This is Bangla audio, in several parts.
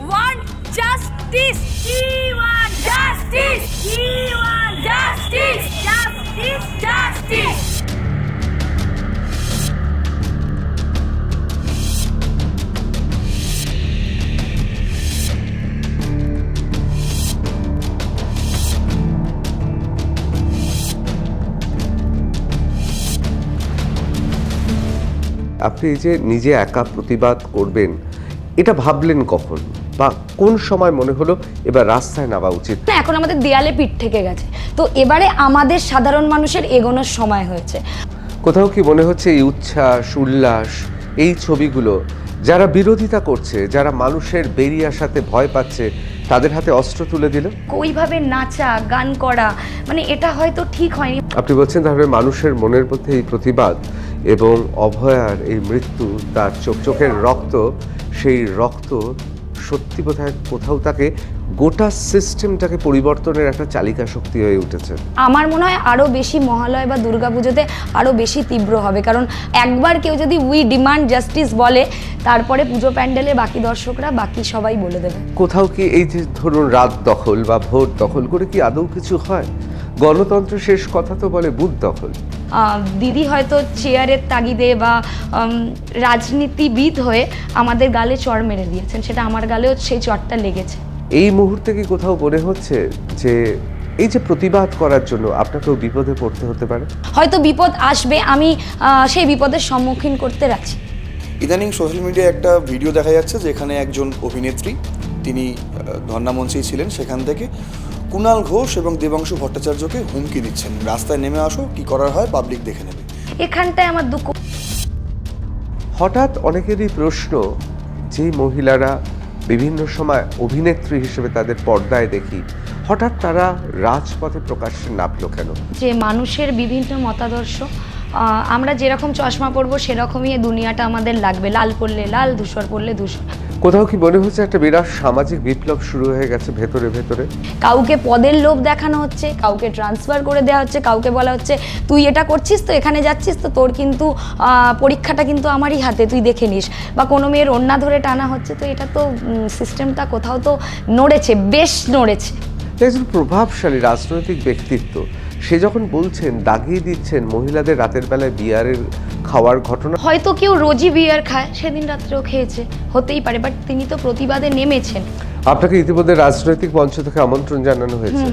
want justice. We want justice. We want justice. Justice, justice. আপনি যে নিজে একা প্রতিবাদ করবেন এটা ভাবলেন কখন বা কোন সময় মনে হলো এবার রাস্তায় নামা উচিত? এখন আমাদের দেয়ালে পিঠ থেকে গেছে, তো এবারে আমাদের সাধারণ মানুষের এগোনোর সময় হয়েছে। কোথাও কি মনে হচ্ছে এই উচ্ছ্বাস উল্লাস এই ছবিগুলো যারা বিরোধিতা করছে, যারা মানুষের বেরিয়ে আসাতে ভয় পাচ্ছে, তাদের হাতে অস্ত্র তুলে দিল? ওইভাবে নাচা গান করা মানে এটা হয়তো ঠিক হয়নি। আপনি বলছেন তাহলে মানুষের মনের মধ্যে এই প্রতিবাদ এবং অভয়ার এই মৃত্যু, তার চোখের রক্ত, সেই রক্ত সত্যি বোধহয় কোথাও তাকে গোটা সিস্টেমটাকে পরিবর্তনের একটা চালিকা শক্তি হয়ে উঠেছে। আমার মনে হয় আরো বেশি মহালয় বা দুর্গাপুজোতে আরো বেশি তীব্র হবে, কারণ একবার কেউ যদি উই ডিমান্ড জাস্টিস বলে তারপরে পুজো প্যান্ডেলে বাকি দর্শকরা বাকি সবাই বলে দেবে। কোথাও কি এই যে ধরুন রাত দখল বা ভোট দখল করে কি আদৌ কিছু হয়? গণতন্ত্র শেষ কথা তো বলে বুথ দখল। দিদি হয়তো চেয়ারের তাগিদে বা রাজনীতিবিদ হয়ে আমাদের গালে চড় মেরে দিয়েছেন, সেটা আমার গালেও সেই চড়টা লেগেছে। এই মুহূর্তে কি কোথাও মনে হচ্ছে যে এই যে প্রতিবাদ করার জন্য আপনাকেও বিপদে পড়তে হতে পারে? হয়তো বিপদ আসবে, আমি সেই বিপদের সম্মুখীন করতে রাজি। ইদানিং সোশ্যাল মিডিয়ায় একটা ভিডিও দেখা যাচ্ছে যেখানে একজন অভিনেত্রী, তিনি ধর্নামঞ্চেই ছিলেন, সেখান থেকে কুণাল ঘোষ এবং দেবাংশু ভট্টাচার্যকে হুমকি দিচ্ছেন, রাস্তায় নেমে আসো, কি করার হয় পাবলিক দেখে নেবে। এখানটায় আমার দুঃখ। হঠাৎ অনেকেরই প্রশ্ন, যে মহিলারা বিভিন্ন সময় অভিনেত্রী হিসেবে তাদের পর্দায় দেখি, হঠাৎ তারা রাজপথে প্রকাশ্যে নামলো কেন? যে মানুষের বিভিন্ন মতাদর্শ, আমরা যেরকম চশমা পরবো সেরকমই দুনিয়াটা আমাদের লাগবে, লাল পরলে লাল, ধূসর পরলে ধূসর। কোথাও কি মনে হচ্ছে একটা বিরাট সামাজিক বিপ্লব শুরু হয়ে গেছে ভেতরে ভেতরে? কাউকে পদের লোভ দেখানো হচ্ছে, কাউকে ট্রান্সফার করে দেওয়া হচ্ছে, কাউকে বলা হচ্ছে তুই এটা করছিস তো এখানে যাচ্ছিস তো তোর কিন্তু পরীক্ষাটা কিন্তু আমারই হাতে, তুই দেখে নিস, বা কোনো মেয়ের ওড়না ধরে টানা হচ্ছে। তো এটা তো সিস্টেমটা কোথাও তো নড়েছে, বেশ নড়েছে। একজন প্রভাবশালী রাজনৈতিক ব্যক্তিত্ব, সে যখন বলছেন, দাগিয়ে দিচ্ছেন মহিলাদের রাতের বেলায় বিয়ারের খাওয়ার ঘটনা। হয়তো কেউ রোজই বিয়ার খায়, সেদিন রাত্রেও খেয়েছে, হতেই পারে, বাট তিনি তো প্রতিবাদে নেমেছেন। আপনাকে ইতিমধ্যে রাজনৈতিক মঞ্চ থেকে আমন্ত্রণ জানানো হয়েছে,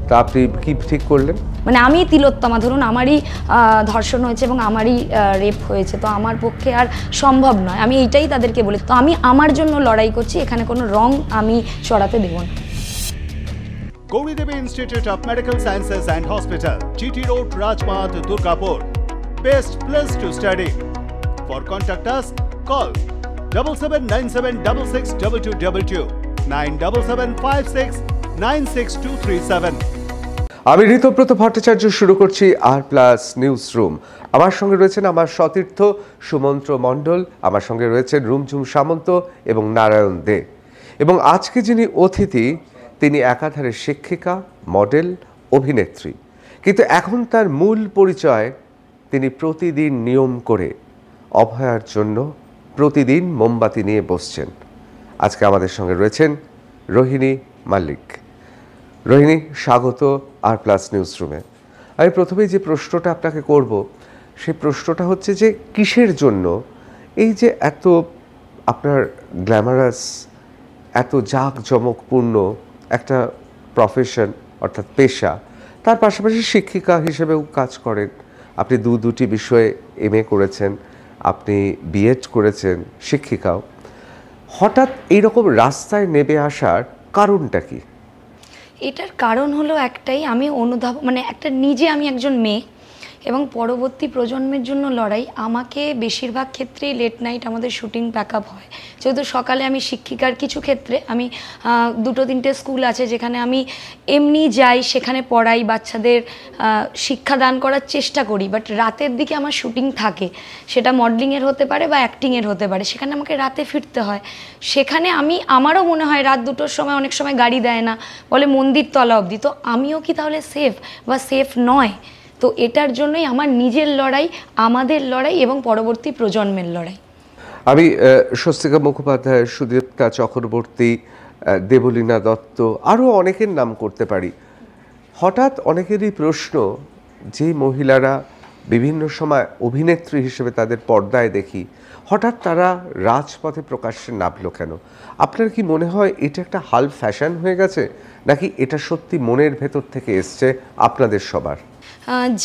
তা আপনি কি ঠিক করলেন? মানে আমি তিলোত্তমা, ধরুন আমারই ধর্ষণ হয়েছে এবং আমারই রেপ হয়েছে, তো আমার পক্ষে আর সম্ভব নয়, আমি এইটাই তাদেরকে বলি। তো আমি আমার জন্য লড়াই করছি, এখানে কোনো রং আমি চড়াতে দেব না। Gauri Devi Institute of Medical Sciences and Hospital, GT Road, Rajpath, Durgapur. Best place to study. For contact us, call 7797662222 97756962337. আমি ঋতব্রত ভট্টাচার্য শুরু করছি R+ নিউজ রুম। আমার সঙ্গে রয়েছেন আমার সতীর্থ সুমন্ত্র মণ্ডল, আমার সঙ্গে রয়েছেন রুমঝুম সামন্ত এবং নারায়ণ দে। এবং আজকে যিনি অতিথি, তিনি একাধারে শিক্ষিকা, মডেল, অভিনেত্রী, কিন্তু এখন তার মূল পরিচয় তিনি প্রতিদিন নিয়ম করে অভয়ার জন্য প্রতিদিন মোমবাতি নিয়ে বসছেন। আজকে আমাদের সঙ্গে রয়েছেন রোহিণী মাল্লিক। রোহিণী, স্বাগত R+ নিউজ রুমে। আমি প্রথমেই যে প্রশ্নটা আপনাকে করব, সেই প্রশ্নটা হচ্ছে যে কিসের জন্য এই যে এত আপনার গ্ল্যামারাস, এত জাঁকজমকপূর্ণ একটা প্রফেশন অর্থাৎ পেশা, তার পাশাপাশি শিক্ষিকা হিসেবেও কাজ করেন, আপনি দুটি বিষয়ে MA করেছেন, আপনি BEd করেছেন, শিক্ষিকাও, হঠাৎ এইরকম রাস্তায় নেমে আসার কারণটা কি? এটার কারণ হলো একটাই, আমি মানে একটা নিজে আমি একজন মেয়ে এবং পরবর্তী প্রজন্মের জন্য লড়াই। আমাকে বেশিরভাগ ক্ষেত্রেই লেট নাইট আমাদের শুটিং প্যাকআপ হয়, যেহেতু সকালে আমি শিক্ষিকার, কিছু ক্ষেত্রে আমি 2-3টে স্কুল আছে যেখানে আমি এমনি যাই, সেখানে পড়াই, বাচ্চাদের শিক্ষাদান করার চেষ্টা করি, বাট রাতের দিকে আমার শুটিং থাকে, সেটা মডেলিংয়ের হতে পারে বা অ্যাক্টিংয়ের হতে পারে, সেখানে আমাকে রাতে ফিরতে হয়। সেখানে আমারও মনে হয় রাত 2টোর সময় অনেক সময় গাড়ি দেয় না, বলে মন্দির তলা অবধি, তো আমিও কি তাহলে সেফ বা সেফ নয়? তো এটার জন্যই আমার নিজের লড়াই, আমাদের লড়াই এবং পরবর্তী প্রজন্মের লড়াই। আমি স্বস্তিকা মুখোপাধ্যায়, সুদীপ্তা চক্রবর্তী, দেবলীনা দত্ত, আরও অনেকের নাম করতে পারি। হঠাৎ অনেকেরই প্রশ্ন, যে মহিলারা বিভিন্ন সময় অভিনেত্রী হিসেবে তাদের পর্দায় দেখি, হঠাৎ তারা রাজপথে প্রকাশ্যে নামলো কেন? আপনার কি মনে হয় এটা একটা হাল ফ্যাশন হয়ে গেছে, নাকি এটা সত্যি মনের ভেতর থেকে এসছে আপনাদের সবার?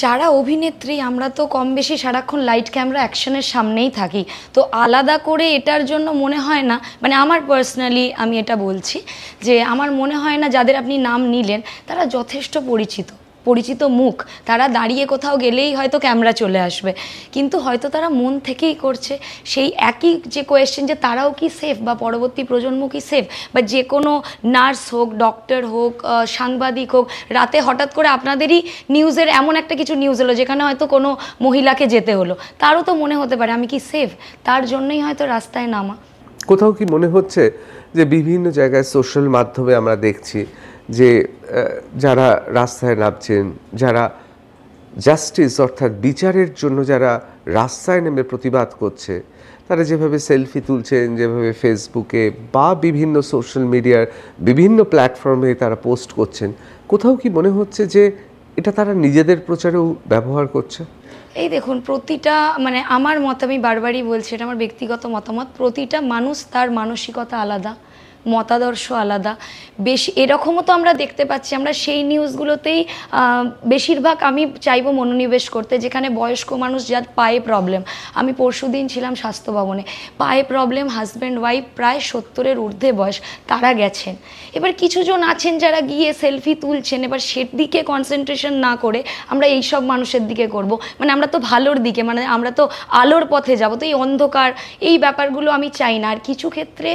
যারা অভিনেত্রী আমরা তো কম বেশি সারাক্ষণ লাইট ক্যামেরা অ্যাকশনের সামনেই থাকি, তো আলাদা করে এটার জন্য মনে হয় না, মানে আমার পার্সোনালি আমি এটা বলছি যে আমার মনে হয় না যাদের আপনি নাম নিলেন তারা যথেষ্ট পরিচিত মুখ, তারা দাঁড়িয়ে কোথাও গেলেই হয়তো ক্যামেরা চলে আসবে, কিন্তু হয়তো তারা মন থেকেই করছে। সেই একই যে কোয়েশ্চেন যে তারাও কি সেফ, বা পরবর্তী প্রজন্ম কি সেফ, বা যে কোনো নার্স হোক, ডক্টর হোক, সাংবাদিক হোক, রাতে হঠাৎ করে আপনাদেরই নিউজের এমন একটা কিছু নিউজ হলো যেখানে হয়তো কোনো মহিলাকে যেতে হলো, তারও তো মনে হতে পারে আমি কি সেফ, তার জন্যই হয়তো রাস্তায় নামা। কোথাও কি মনে হচ্ছে যে বিভিন্ন জায়গায় সোশ্যাল মাধ্যমে আমরা দেখছি যে যারা রাস্তায় নামছেন, যারা জাস্টিস অর্থাৎ বিচারের জন্য যারা রাস্তায় নেমে প্রতিবাদ করছে, তারা যেভাবে সেলফি তুলছেন, যেভাবে ফেসবুকে বা বিভিন্ন সোশ্যাল মিডিয়ার বিভিন্ন প্ল্যাটফর্মে তারা পোস্ট করছেন, কোথাও কি মনে হচ্ছে যে এটা তারা নিজেদের প্রচারেও ব্যবহার করছে? এই দেখুন, প্রতিটা মানে আমার মত, আমি বারবারই বলছি, এটা আমার ব্যক্তিগত মতামত, প্রতিটা মানুষ তার মানসিকতা আলাদা, মতাদর্শ আলাদা। বেশি এরকমও তো আমরা দেখতে পাচ্ছি, আমরা সেই নিউজগুলোতেই বেশিরভাগ আমি চাইবো মনোনিবেশ করতে, যেখানে বয়স্ক মানুষ যার পায়ে প্রবলেম, আমি পরশুদিন ছিলাম স্বাস্থ্য ভবনে, পায়ে প্রবলেম, হাজব্যান্ড ওয়াইফ প্রায় 70-এর ঊর্ধ্বে বয়স, তারা গেছেন। এবার কিছুজন আছেন যারা গিয়ে সেলফি তুলছেন, এবার সেদিকে কনসেন্ট্রেশন না করে আমরা এই সব মানুষের দিকে করব, মানে আমরা তো ভালোর দিকে, মানে আমরা তো আলোর পথে যাব, তো এই অন্ধকার এই ব্যাপারগুলো আমি চাই না। আর কিছু ক্ষেত্রে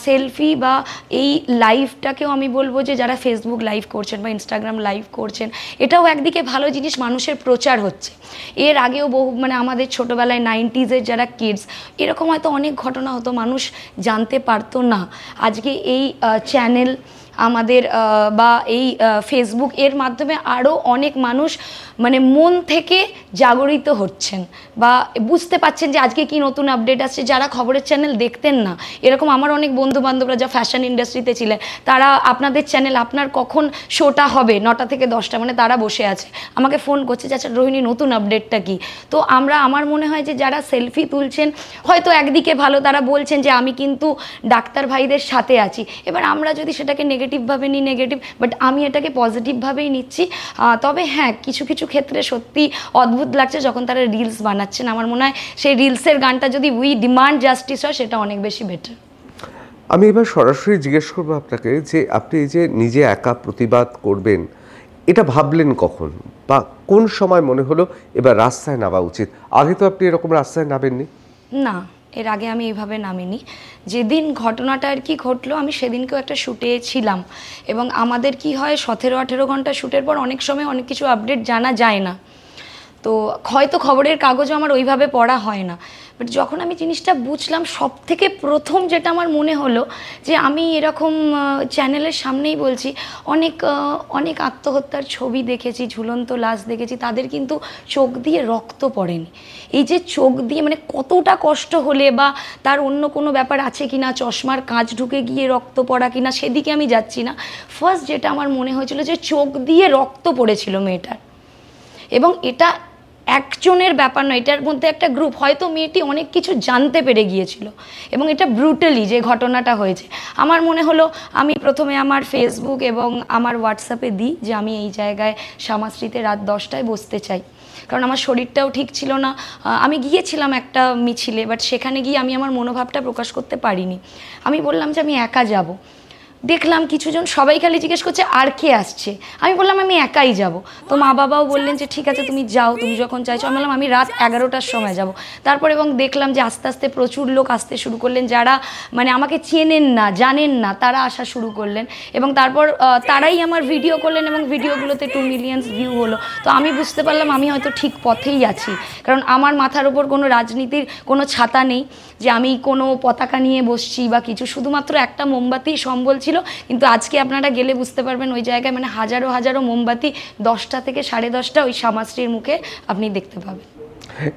সেলফি বা এই লাইভটাকেও আমি বলবো যে যারা ফেসবুক লাইভ করছেন বা ইনস্টাগ্রাম লাইভ করছেন, এটাও একদিকে ভালো জিনিস, মানুষের প্রচার হচ্ছে। এর আগেও বহু মানে আমাদের ছোটোবেলায় 90s-এর যারা কিডস, এরকম হয়তো অনেক ঘটনা হতো, মানুষ জানতে পারতো না। আজকে এই চ্যানেল আমাদের বা এই ফেসবুক এর মাধ্যমে আরও অনেক মানুষ মানে মন থেকে জাগরিত হচ্ছেন বা বুঝতে পাচ্ছেন যে আজকে কি নতুন আপডেট আসছে। যারা খবরের চ্যানেল দেখতেন না, এরকম আমার অনেক বন্ধু বান্ধবরা যা ফ্যাশন ইন্ডাস্ট্রিতে ছিলেন, তারা আপনাদের চ্যানেল আপনার কখন শোটা হবে 9টা থেকে 10টা, মানে তারা বসে আছে আমাকে ফোন করছে যে আচ্ছা রোহিণী নতুন আপডেটটা কি। তো আমার মনে হয় যে যারা সেলফি তুলছেন হয়তো একদিকে ভালো, তারা বলছেন যে আমি কিন্তু ডাক্তার ভাইদের সাথে আছি। এবার আমরা যদি সেটাকে নেগেটিভভাবে নিই নেগেটিভ, বাট আমি এটাকে পজিটিভভাবেই নিচ্ছি। তবে হ্যাঁ, কিছু কিছু ক্ষেত্রে সত্যি অদ্ভুত লাগছে যখন তারা রিলস বানাচ্ছেন। আমার মনে হয় সেই রিলসের গানটা যদি উই ডিমান্ড জাস্টিস হয়, সেটা অনেক বেশি বেটার। আমি এবার সরাসরি জিজ্ঞেস করবো আপনাকে যে আপনি এই যে নিজে একা প্রতিবাদ করবেন, এটা ভাবলেন কখন বা কোন সময় মনে হলো এবার রাস্তায় নামা উচিত? আগে তো আপনি এরকম রাস্তায় নামেননি? না, এর আগে আমি এইভাবে নামিনি। যেদিন ঘটনাটা আর কি ঘটলো, আমি সেদিনকেও একটা শ্যুটে ছিলাম, এবং আমাদের কি হয় 17-18 ঘন্টা শ্যুটের পর অনেক সময় অনেক কিছু আপডেট জানা যায় না, তো হয়তো খবরের কাগজও আমার ওইভাবে পড়া হয় না। বাট যখন আমি জিনিসটা বুঝলাম, সব থেকে প্রথম যেটা আমার মনে হলো যে আমি এরকম চ্যানেলের সামনেই বলছি, অনেক আত্মহত্যার ছবি দেখেছি, ঝুলন্ত লাশ দেখেছি, তাদের কিন্তু চোখ দিয়ে রক্ত পড়েনি। এই যে চোখ দিয়ে মানে কতটা কষ্ট হলে বা তার অন্য কোনো ব্যাপার আছে কি না, চশমার কাঁচ ঢুকে গিয়ে রক্ত পড়া কি না, সেদিকে আমি যাচ্ছি না। ফার্স্ট যেটা আমার মনে হয়েছিল যে চোখ দিয়ে রক্ত পড়েছিল মেয়েটার, এবং এটা একজনের ব্যাপার নয়, এটার মধ্যে একটা গ্রুপ, হয়তো মেয়েটি অনেক কিছু জানতে পেরে গিয়েছিল, এবং এটা ব্রুটালি যে ঘটনাটা হয়েছে। আমার মনে হলো আমি প্রথমে আমার ফেসবুক এবং আমার হোয়াটসঅ্যাপে দিই যে আমি এই জায়গায় শ্যামাশ্রীতে রাত 10টায় বসতে চাই, কারণ আমার শরীরটাও ঠিক ছিল না। আমি গিয়েছিলাম একটা মিছিলে, বাট সেখানে গিয়ে আমি আমার মনোভাবটা প্রকাশ করতে পারিনি। আমি বললাম যে আমি একা যাব। দেখলাম কিছুজন সবাই খালি জিজ্ঞেস করছে আর কে আসছে, আমি বললাম আমি একাই যাব। তো মা বাবাও বললেন যে ঠিক আছে তুমি যাও, তুমি যখন চাইছো। আমি বললাম আমি রাত 11টার সময় যাব। তারপর এবং দেখলাম যে আস্তে আস্তে প্রচুর লোক আসতে শুরু করলেন, যারা মানে আমাকে চেনেন না জানেন না, তারা আসা শুরু করলেন, এবং তারপর তারাই আমার ভিডিও করলেন, এবং ভিডিওগুলোতে 2 মিলিয়ন ভিউ হলো। তো আমি বুঝতে পারলাম আমি হয়তো ঠিক পথেই আছি, কারণ আমার মাথার ওপর কোনো রাজনীতির কোনো ছাতা নেই যে আমি কোনো পতাকা নিয়ে বসছি বা কিছু, শুধুমাত্র একটা মোমবাতি সম্বল ছিল। কিন্তু আজকে আপনারা গেলে বুঝতে পারবেন ওই জায়গায় মানে হাজারো হাজারো মোমবাতি, 10টা থেকে 10:30 ওই শ্যামাশ্রীর মুখে আপনি দেখতে পাবেন।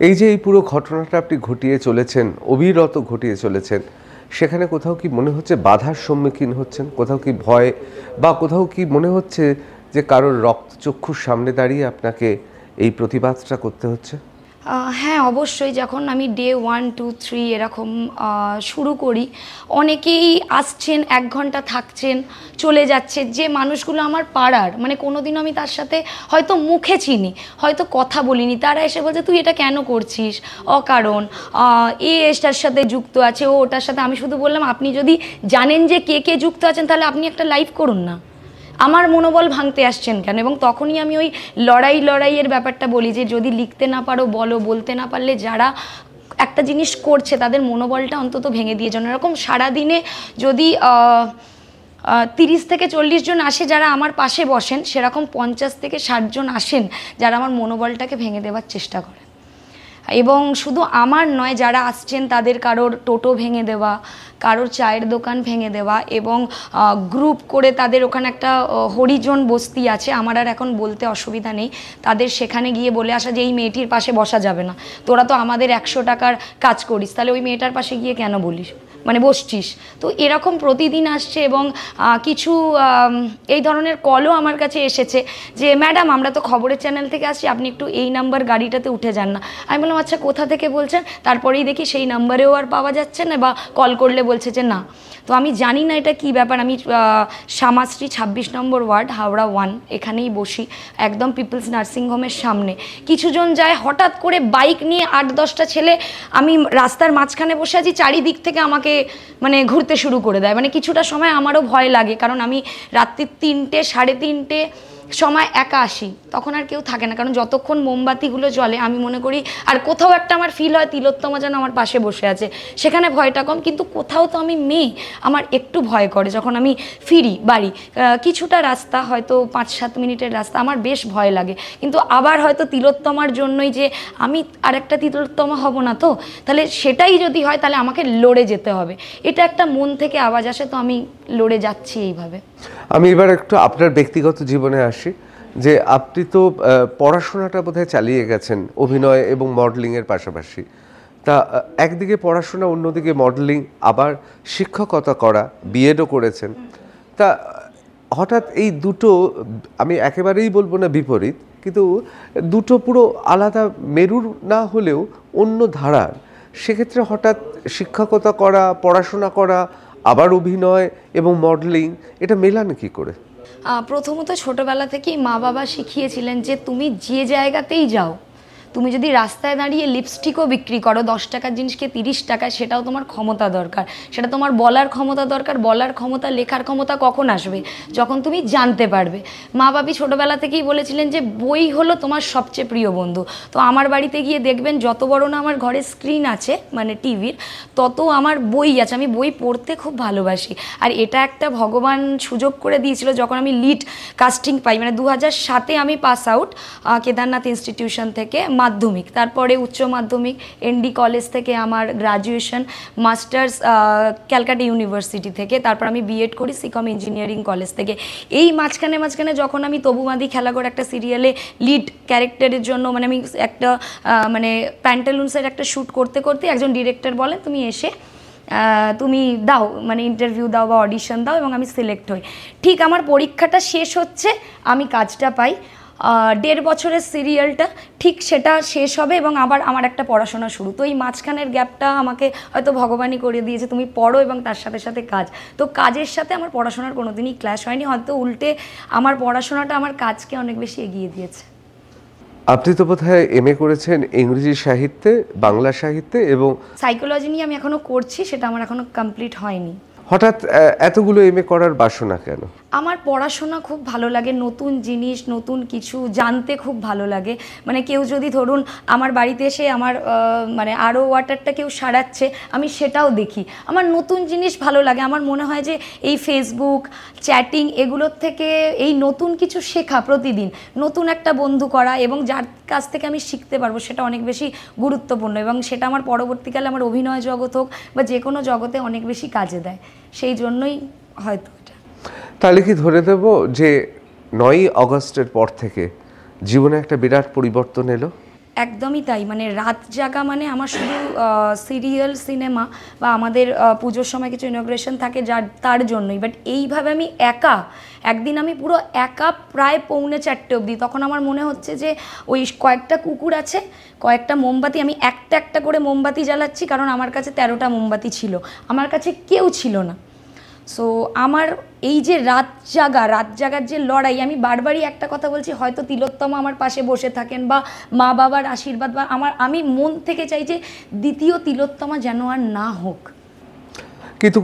এই যে এই পুরো ঘটনাটা আপনি ঘটিয়ে চলেছেন, অবিরত ঘটিয়ে চলেছেন, সেখানে কোথাও কি মনে হচ্ছে বাধার সম্মুখীন হচ্ছেন? কোথাও কি ভয়, বা কোথাও কি মনে হচ্ছে যে কারোর রক্তচক্ষুর সামনে দাঁড়িয়ে আপনাকে এই প্রতিবাদটা করতে হচ্ছে? হ্যাঁ, অবশ্যই। যখন আমি ডে 1, 2, 3 এরকম শুরু করি, অনেকেই আসছেন, 1 ঘন্টা থাকছেন, চলে যাচ্ছে। যে মানুষগুলো আমার পাড়ার, মানে কোনোদিনও আমি তার সাথে হয়তো মুখে চিনি, হয়তো কথা বলিনি, তারা এসে বলছে তুই এটা কেন করছিস অকারণ, এটার সাথে যুক্ত আছে, ও ওটার সাথে। আমি শুধু বললাম আপনি যদি জানেন যে কে কে যুক্ত আছেন, তাহলে আপনি একটা লাইভ করুন না, আমার মনোবল ভাঙতে আসছেন কেন? এবং তখনই আমি ওই লড়াইয়ের ব্যাপারটা বলি যে যদি লিখতে না পারো বলো, বলতে না পারলে যারা একটা জিনিস করছে তাদের মনোবলটা অন্তত ভেঙে দিয়ে যান। এরকম সারাদিনে যদি 30 থেকে 40 জন আসে যারা আমার পাশে বসেন, সেরকম 50 থেকে 60 জন আসেন যারা আমার মনোবলটাকে ভেঙে দেওয়ার চেষ্টা করেন। এবং শুধু আমার নয়, যারা আসছেন তাদের কারোর টোটো ভেঙে দেওয়া, কারোর চায়ের দোকান ভেঙে দেওয়া, এবং গ্রুপ করে তাদের ওখানে একটা হরিজন বস্তি আছে, আমার আর এখন বলতে অসুবিধা নেই, তাদের সেখানে গিয়ে বলে আসা যে এই মেয়েটির পাশে বসা যাবে না, তোরা তো আমাদের 100 টাকার কাজ করিস, তাহলে ওই মেয়েটার পাশে গিয়ে কেন বলিস, মানে বসছিস? তো এরকম প্রতিদিন আসছে। এবং কিছু এই ধরনের কলও আমার কাছে এসেছে যে ম্যাডাম আমরা তো খবরের চ্যানেল থেকে আসছি, আপনি একটু এই নাম্বার গাড়িটাতে উঠে যান না। আমি বললাম আচ্ছা কোথা থেকে বলছেন? তারপরেই দেখি সেই নাম্বারেও আর পাওয়া যাচ্ছে না, বা কল করলে বলছে যে না। তো আমি জানি না এটা কী ব্যাপার। আমি শ্যামাশ্রী 26 নম্বর ওয়ার্ড, হাওড়া 1, এখানেই বসি, একদম পিপলস নার্সিংহোমের সামনে। কিছুজন যায় হঠাৎ করে বাইক নিয়ে, 8-10টা ছেলে, আমি রাস্তার মাঝখানে বসে আছি, চারিদিক থেকে আমাকে মানে ঘুরতে শুরু করে দেয়। মানে কিছুটা সময় আমারও ভয় লাগে, কারণ আমি রাত্রি 3টে, 3:30 সময় একা আসি, তখন আর কেউ থাকে না, কারণ যতক্ষণ মোমবাতিগুলো জ্বলে আমি মনে করি, আর কোথাও একটা আমার ফিল হয় তিলোত্তমা যেন আমার পাশে বসে আছে, সেখানে ভয়টা কম। কিন্তু কোথাও তো আমি মেয়ে, আমার একটু ভয় করে যখন আমি ফিরি বাড়ি। কিছুটা রাস্তা, হয়তো 5-7 মিনিটের রাস্তা, আমার বেশ ভয় লাগে। কিন্তু আবার হয়তো তিলোত্তমার জন্যই যে আমি আরেকটা তিলোত্তমা হব না, তো তাহলে সেটাই যদি হয় তাহলে আমাকে লড়ে যেতে হবে, এটা একটা মন থেকে আওয়াজ আসে, তো আমি লড়ে যাচ্ছি এইভাবে। আমি এবার একটু আপনার ব্যক্তিগত জীবনে আসি, যে আপনি তো পড়াশোনাটা বোধহয় চালিয়ে গেছেন অভিনয় এবং মডেলিংয়ের পাশাপাশি। তা একদিকে পড়াশোনা, অন্যদিকে মডেলিং, আবার শিক্ষকতা করা, বিএডও করেছেন। তা হঠাৎ এই দুটো, আমি একেবারেই বলবো না বিপরীত, কিন্তু দুটো পুরো আলাদা, মেরুর না হলেও অন্য ধারার, সেক্ষেত্রে হঠাৎ শিক্ষকতা করা, পড়াশোনা করা, আবার অভিনয় এবং মডেলিং, এটা মেলানো কী করে? প্রথমত ছোটোবেলা থেকেই মা বাবা শিখিয়েছিলেন যে তুমি যে জায়গাতেই যাও, তুমি যদি রাস্তায় দাঁড়িয়ে লিপস্টিকও বিক্রি করো 10 টাকার জিনিসকে 30 টাকায়, সেটাও তোমার ক্ষমতা দরকার, সেটা তোমার বলার ক্ষমতা দরকার। বলার ক্ষমতা, লেখার ক্ষমতা কখন আসবে? যখন তুমি জানতে পারবে। মা বাবা ছোটোবেলা থেকেই বলেছিলেন যে বই হলো তোমার সবচেয়ে প্রিয় বন্ধু। তো আমার বাড়িতে গিয়ে দেখবেন যত বড় না আমার ঘরে স্ক্রিন আছে, মানে টিভির, তত আমার বই আছে, আমি বই পড়তে খুব ভালোবাসি। আর এটা একটা ভগবান সুযোগ করে দিয়েছিল, যখন আমি লিড কাস্টিং পাই, মানে 2007-এ আমি পাস আউট কেদারনাথ ইনস্টিটিউশন থেকে মাধ্যমিক, তারপরে উচ্চ মাধ্যমিক এনডি কলেজ থেকে আমার গ্রাজুয়েশন, মাস্টার্স ক্যালকাটা ইউনিভার্সিটি থেকে, তারপর আমি বিএড করি সিকম ইঞ্জিনিয়ারিং কলেজ থেকে। এই মাঝখানে যখন আমি তবুমাদি খেলাঘর একটা সিরিয়ালে লিড ক্যারেক্টারের জন্য, মানে আমি একটা মানে প্যান্টালুন্সের একটা শ্যুট করতে করতে একজন ডিরেক্টর বলেন তুমি এসে তুমি দাও, মানে ইন্টারভিউ দাও বা অডিশন দাও, এবং আমি সিলেক্ট হই। ঠিক আমার পরীক্ষাটা শেষ হচ্ছে, আমি কাজটা পাই। 1.5 বছরের সিরিয়ালটা ঠিক সেটা শেষ হবে, এবং আবার আমার একটা পড়াশোনা শুরু। তো এই মাঝখানের গ্যাপটা আমাকে হয়তো ভগবানই করে দিয়েছে, তুমি পড়ো এবং তার সাথে সাথে কাজ। তো কাজের সাথে আমার পড়াশোনার কোনোদিনই ক্ল্যাশ হয়নি, হয়তো উল্টে আমার পড়াশোনাটা আমার কাজকে অনেক বেশি এগিয়ে দিয়েছে। আপনি তো বোধহয় এমএ করেছেন ইংরেজি সাহিত্যে, বাংলা সাহিত্যে, এবং সাইকোলজি নিয়ে আমি এখনও করছি, সেটা আমার এখনও কমপ্লিট হয়নি। হঠাৎ এতগুলো এমএ করার বাসনা কেন? আমার পড়াশোনা খুব ভালো লাগে, নতুন জিনিস, নতুন কিছু জানতে খুব ভালো লাগে। মানে কেউ যদি ধরুন আমার বাড়িতে এসে আমার মানে আরও ওয়াটারটা কেউ সারাচ্ছে, আমি সেটাও দেখি। আমার নতুন জিনিস ভালো লাগে। আমার মনে হয় যে এই ফেসবুক, চ্যাটিং, এগুলোর থেকে এই নতুন কিছু শেখা, প্রতিদিন নতুন একটা বন্ধু করা, এবং যার কাছ থেকে আমি শিখতে পারবো, সেটা অনেক বেশি গুরুত্বপূর্ণ, এবং সেটা আমার পরবর্তীকালে আমার অভিনয় জগৎ হোক বা যে কোনো জগতে অনেক বেশি কাজে দেয়। সেই জন্যই হয়তো এটা। তাহলে কি ধরে দেব যে 9ই আগস্টের পর থেকে জীবনে একটা বিরাট পরিবর্তন এলো? একদমই তাই, মানে রাত জাগা মানে আমার শুধু সিরিয়াল সিনেমা বা আমাদের পুজোর সময় কিছু ইনগ্রেশন থাকে তার জন্যই, বাট এইভাবে আমি একা একদিন আমি পুরো একা প্রায় 3:45 অবধি, তখন আমার মনে হচ্ছে যে ওই কয়েকটা কুকুর আছে, কয়েকটা মোমবাতি, আমি একটা একটা করে মোমবাতি জ্বালাচ্ছি, কারণ আমার কাছে 13টা মোমবাতি ছিল, আমার কাছে কেউ ছিল না। সো আমার এই যে রাত জাগার যে লড়াই, আমি বারবারই একটা কথা বলছি, হয়তো তিলোত্তমা আমার পাশে বসে থাকেন বা মা বাবার আশীর্বাদ বা আমি মন থেকে চাই যে দ্বিতীয় তিলোত্তমা যেন আর না হোক। কিন্তু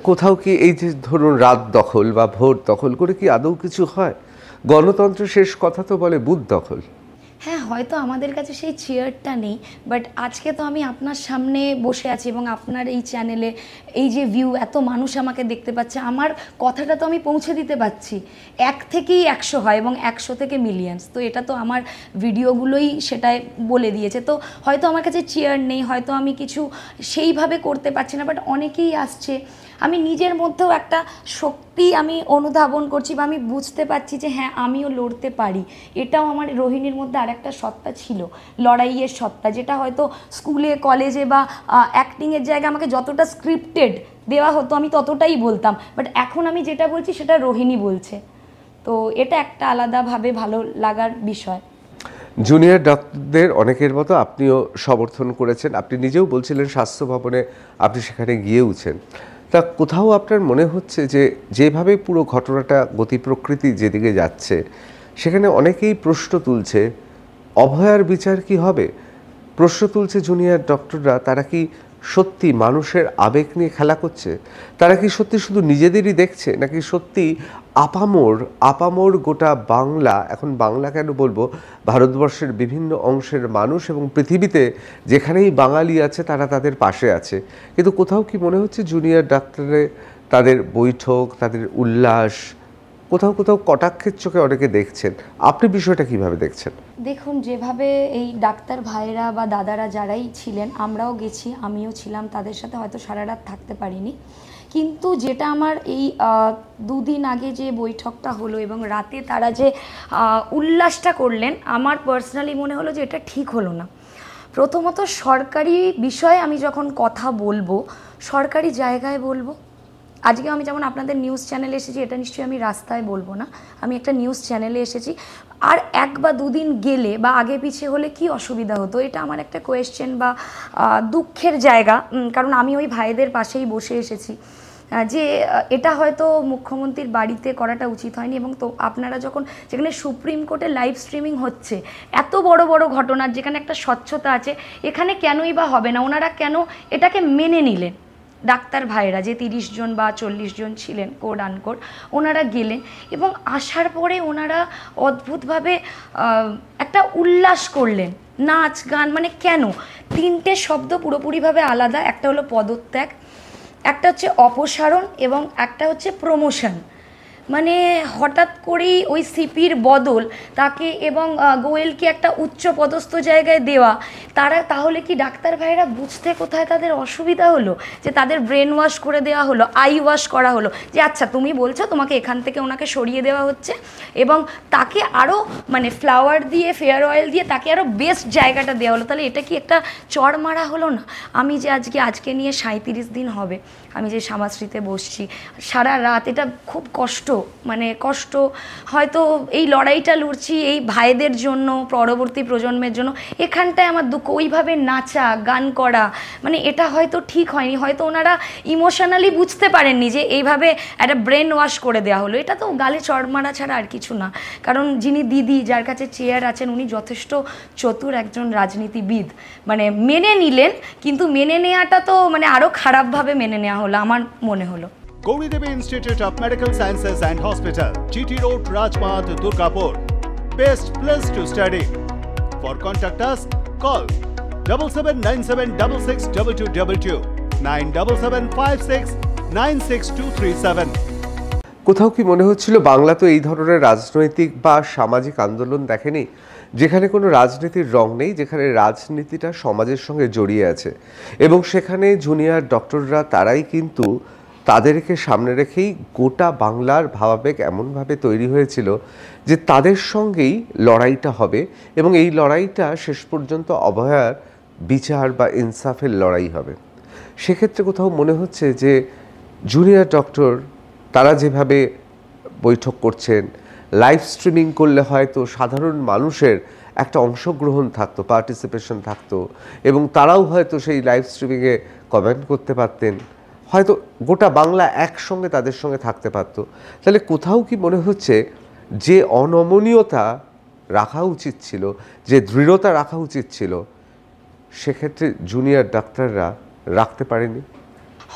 কোথাও কি এই যে ধরুন রাত দখল বা ভোট দখল করে কি আদৌ কিছু হয়? গণতন্ত্রের শেষ কথা তো বলে বুথ দখল। হ্যাঁ, হয়তো আমাদের কাছে সেই চেয়ারটা নেই, বাট আজকে তো আমি আপনার সামনে বসে আছি এবং আপনার এই চ্যানেলে এই যে ভিউ, এত মানুষ আমাকে দেখতে পাচ্ছে, আমার কথাটা তো আমি পৌঁছে দিতে পারছি। 1 থেকেই 100 হয় এবং 100 থেকে মিলিয়ন্স, তো এটা তো আমার ভিডিওগুলোই সেটাই বলে দিয়েছে। তো হয়তো আমার কাছে চেয়ার নেই, হয়তো আমি কিছু সেইভাবে করতে পারছি না, বাট অনেকেই আসছে, আমি নিজের মধ্যেও একটা শক্তি আমি অনুধাবন করছি বা আমি বুঝতে পারছি যে হ্যাঁ আমিও লড়তে পারি। এটাও আমার রোহিণীর মধ্যে আরেকটা সত্তা ছিল, লড়াইয়ের সত্তা, যেটা হয়তো স্কুলে কলেজে বা অ্যাক্টিংয়ের জায়গায় আমাকে যতটা স্ক্রিপ্টেড দেওয়া হতো আমি ততটাই বলতাম, বাট এখন আমি যেটা বলছি সেটা রোহিণী বলছে, তো এটা একটা আলাদাভাবে ভালো লাগার বিষয়। জুনিয়র ডক্টরদের অনেকের মতো আপনিও সমর্থন করেছেন, আপনি নিজেও বলছিলেন স্বাস্থ্য ভবনে আপনি সেখানে গিয়েওছেন। তা কোথাও আপনার মনে হচ্ছে যে যেভাবে পুরো ঘটনাটা গতি প্রকৃতি যেদিকে যাচ্ছে সেখানে অনেকেই প্রশ্ন তুলছে অভয়ার বিচার কি হবে? প্রশ্ন তুলছে জুনিয়র ডক্টররা, তারা কি সত্যি মানুষের আবেগ নিয়ে খেলা করছে? তারা কি সত্যি শুধু নিজেদেরই দেখছে, নাকি সত্যি আপামোর গোটা বাংলা, এখন বাংলা কেন বলবো, ভারতবর্ষের বিভিন্ন অংশের মানুষ এবং পৃথিবীতে যেখানেই বাঙালি আছে তারা তাদের পাশে আছে? কিন্তু কোথাও কি মনে হচ্ছে জুনিয়র ডাক্তারে তাদের বৈঠক, তাদের উল্লাস কোথাও কটাক্ষের চোখে অনেকে দেখছেন? আপনি বিষয়টা কিভাবে দেখছেন? দেখুন, যেভাবে এই ডাক্তার ভাইরা বা দাদারা যারাই ছিলেন, আমরাও গেছি, আমিও ছিলাম তাদের সাথে, হয়তো সারা রাত থাকতে পারিনি, কিন্তু যেটা আমার এই 2 দিন আগে যে বৈঠকটা হলো এবং রাতে তারা যে উল্লাসটা করলেন, আমার পার্সোনালি মনে হলো যে এটা ঠিক হলো না। প্রথমত সরকারি বিষয়ে আমি যখন কথা বলবো, সরকারি জায়গায় বলবো। আজকে আমি যেমন আপনাদের নিউজ চ্যানেলে এসেছি, এটা নিশ্চয়ই আমি রাস্তায় বলবো না, আমি একটা নিউজ চ্যানেলে এসেছি। আর 1 বা 2 দিন গেলে বা আগে পিছিয়ে হলে কি অসুবিধা হতো, এটা আমার একটা কোয়েশ্চেন বা দুঃখের জায়গা, কারণ আমি ওই ভাইদের পাশেই বসে এসেছি, যে এটা হয়তো মুখ্যমন্ত্রীর বাড়িতে করাটা উচিত হয়নি। এবং তো আপনারা যখন, যেখানে সুপ্রিম কোর্টে লাইভ স্ট্রিমিং হচ্ছে, এত বড় বড় ঘটনার যেখানে একটা স্বচ্ছতা আছে, এখানে কেনই বা হবে না? ওনারা কেন এটাকে মেনে নিলেন? ডাক্তার ভাইরা যে 30 জন বা 40 জন ছিলেন কোড আনকোড, ওনারা গেলেন এবং আসার পরে ওনারা অদ্ভুতভাবে একটা উল্লাস করলেন, নাচ গান, মানে কেন? 3টে শব্দ পুরোপুরিভাবে আলাদা, একটা হলো পদত্যাগ, একটা হচ্ছে অপসারণ এবং একটা হচ্ছে প্রমোশন। মানে হঠাৎ করেই ওই সিপির বদল তাকে এবং গোয়েলকে একটা উচ্চ পদস্থ জায়গায় দেওয়া, তারা তাহলে কি ডাক্তার ভাইরা বুঝতে কোথায় তাদের অসুবিধা হলো? যে তাদের ব্রেন ওয়াশ করে দেওয়া হলো, আই ওয়াশ করা হলো, যে আচ্ছা তুমি বলছো তোমাকে এখান থেকে ওনাকে সরিয়ে দেওয়া হচ্ছে এবং তাকে আরও মানে ফ্লাওয়ার দিয়ে, ফেয়ার অয়েল দিয়ে তাকে আরও বেস্ট জায়গাটা দেওয়া হলো। তাহলে এটা কি একটা চড় মারা হলো না? আমি যে আজকে নিয়ে 37 দিন হবে আমি যে শ্যামাশ্রীতে বসছি, সারা রাত, এটা খুব কষ্ট, মানে কষ্ট। হয়তো এই লড়াইটা লড়ছি এই ভাইদের জন্য, পরবর্তী প্রজন্মের জন্য, এখানটায় আমার দুঃখ। ওইভাবে নাচা গান করা, মানে এটা হয়তো ঠিক হয়নি, হয়তো ওনারা ইমোশনালি বুঝতে পারেননি যে এইভাবে একটা ব্রেন ওয়াশ করে দেওয়া হলো। এটা তো গালে চড় মারা ছাড়া আর কিছু না, কারণ যিনি দিদি, যার কাছে চেয়ার আছেন, উনি যথেষ্ট চতুর একজন রাজনীতিবিদ, মানে মেনে নিলেন, কিন্তু মেনে নেওয়াটা তো মানে আরও খারাপভাবে মেনে নেওয়া হলো আমার মনে হলো। Gauri Devi Institute of Medical Sciences and Hospital, GT Road, Rajpath, Durgapur. Best place to study. For contact us, call 7797662222, 9775696237. কোথাও কি মনে হচ্ছিল বাংলা তো এই ধরনের রাজনৈতিক বা সামাজিক আন্দোলন দেখেনি, যেখানে কোনো রাজনীতির রং নেই, যেখানে রাজনীতিটা সমাজের সঙ্গে জড়িয়ে আছে এবং সেখানে জুনিয়র ডক্টররা তারাই কিন্তু তাদেরকে সামনে রেখেই গোটা বাংলার ভাবাবেগ এমনভাবে তৈরি হয়েছিল যে তাদের সঙ্গেই লড়াইটা হবে এবং এই লড়াইটা শেষ পর্যন্ত অভয়ার বিচার বা ইনসাফের লড়াই হবে। সেক্ষেত্রে কোথাও মনে হচ্ছে যে জুনিয়র ডক্টর তারা যেভাবে বৈঠক করছেন, লাইভ স্ট্রিমিং করলে হয়তো সাধারণ মানুষের একটা অংশগ্রহণ থাকতো, পার্টিসিপেশন থাকতো এবং তারাও হয়তো সেই লাইভ স্ট্রিমিংয়ে কমেন্ট করতে পারতেন, হয়তো গোটা বাংলা একসঙ্গে তাদের সঙ্গে থাকতে পারত। তাহলে কোথাও কি মনে হচ্ছে যে অনমনীয়তা রাখা উচিত ছিল, যে দৃঢ়তা রাখা উচিত ছিল, সেক্ষেত্রে জুনিয়র ডাক্তাররা রাখতে পারেনি?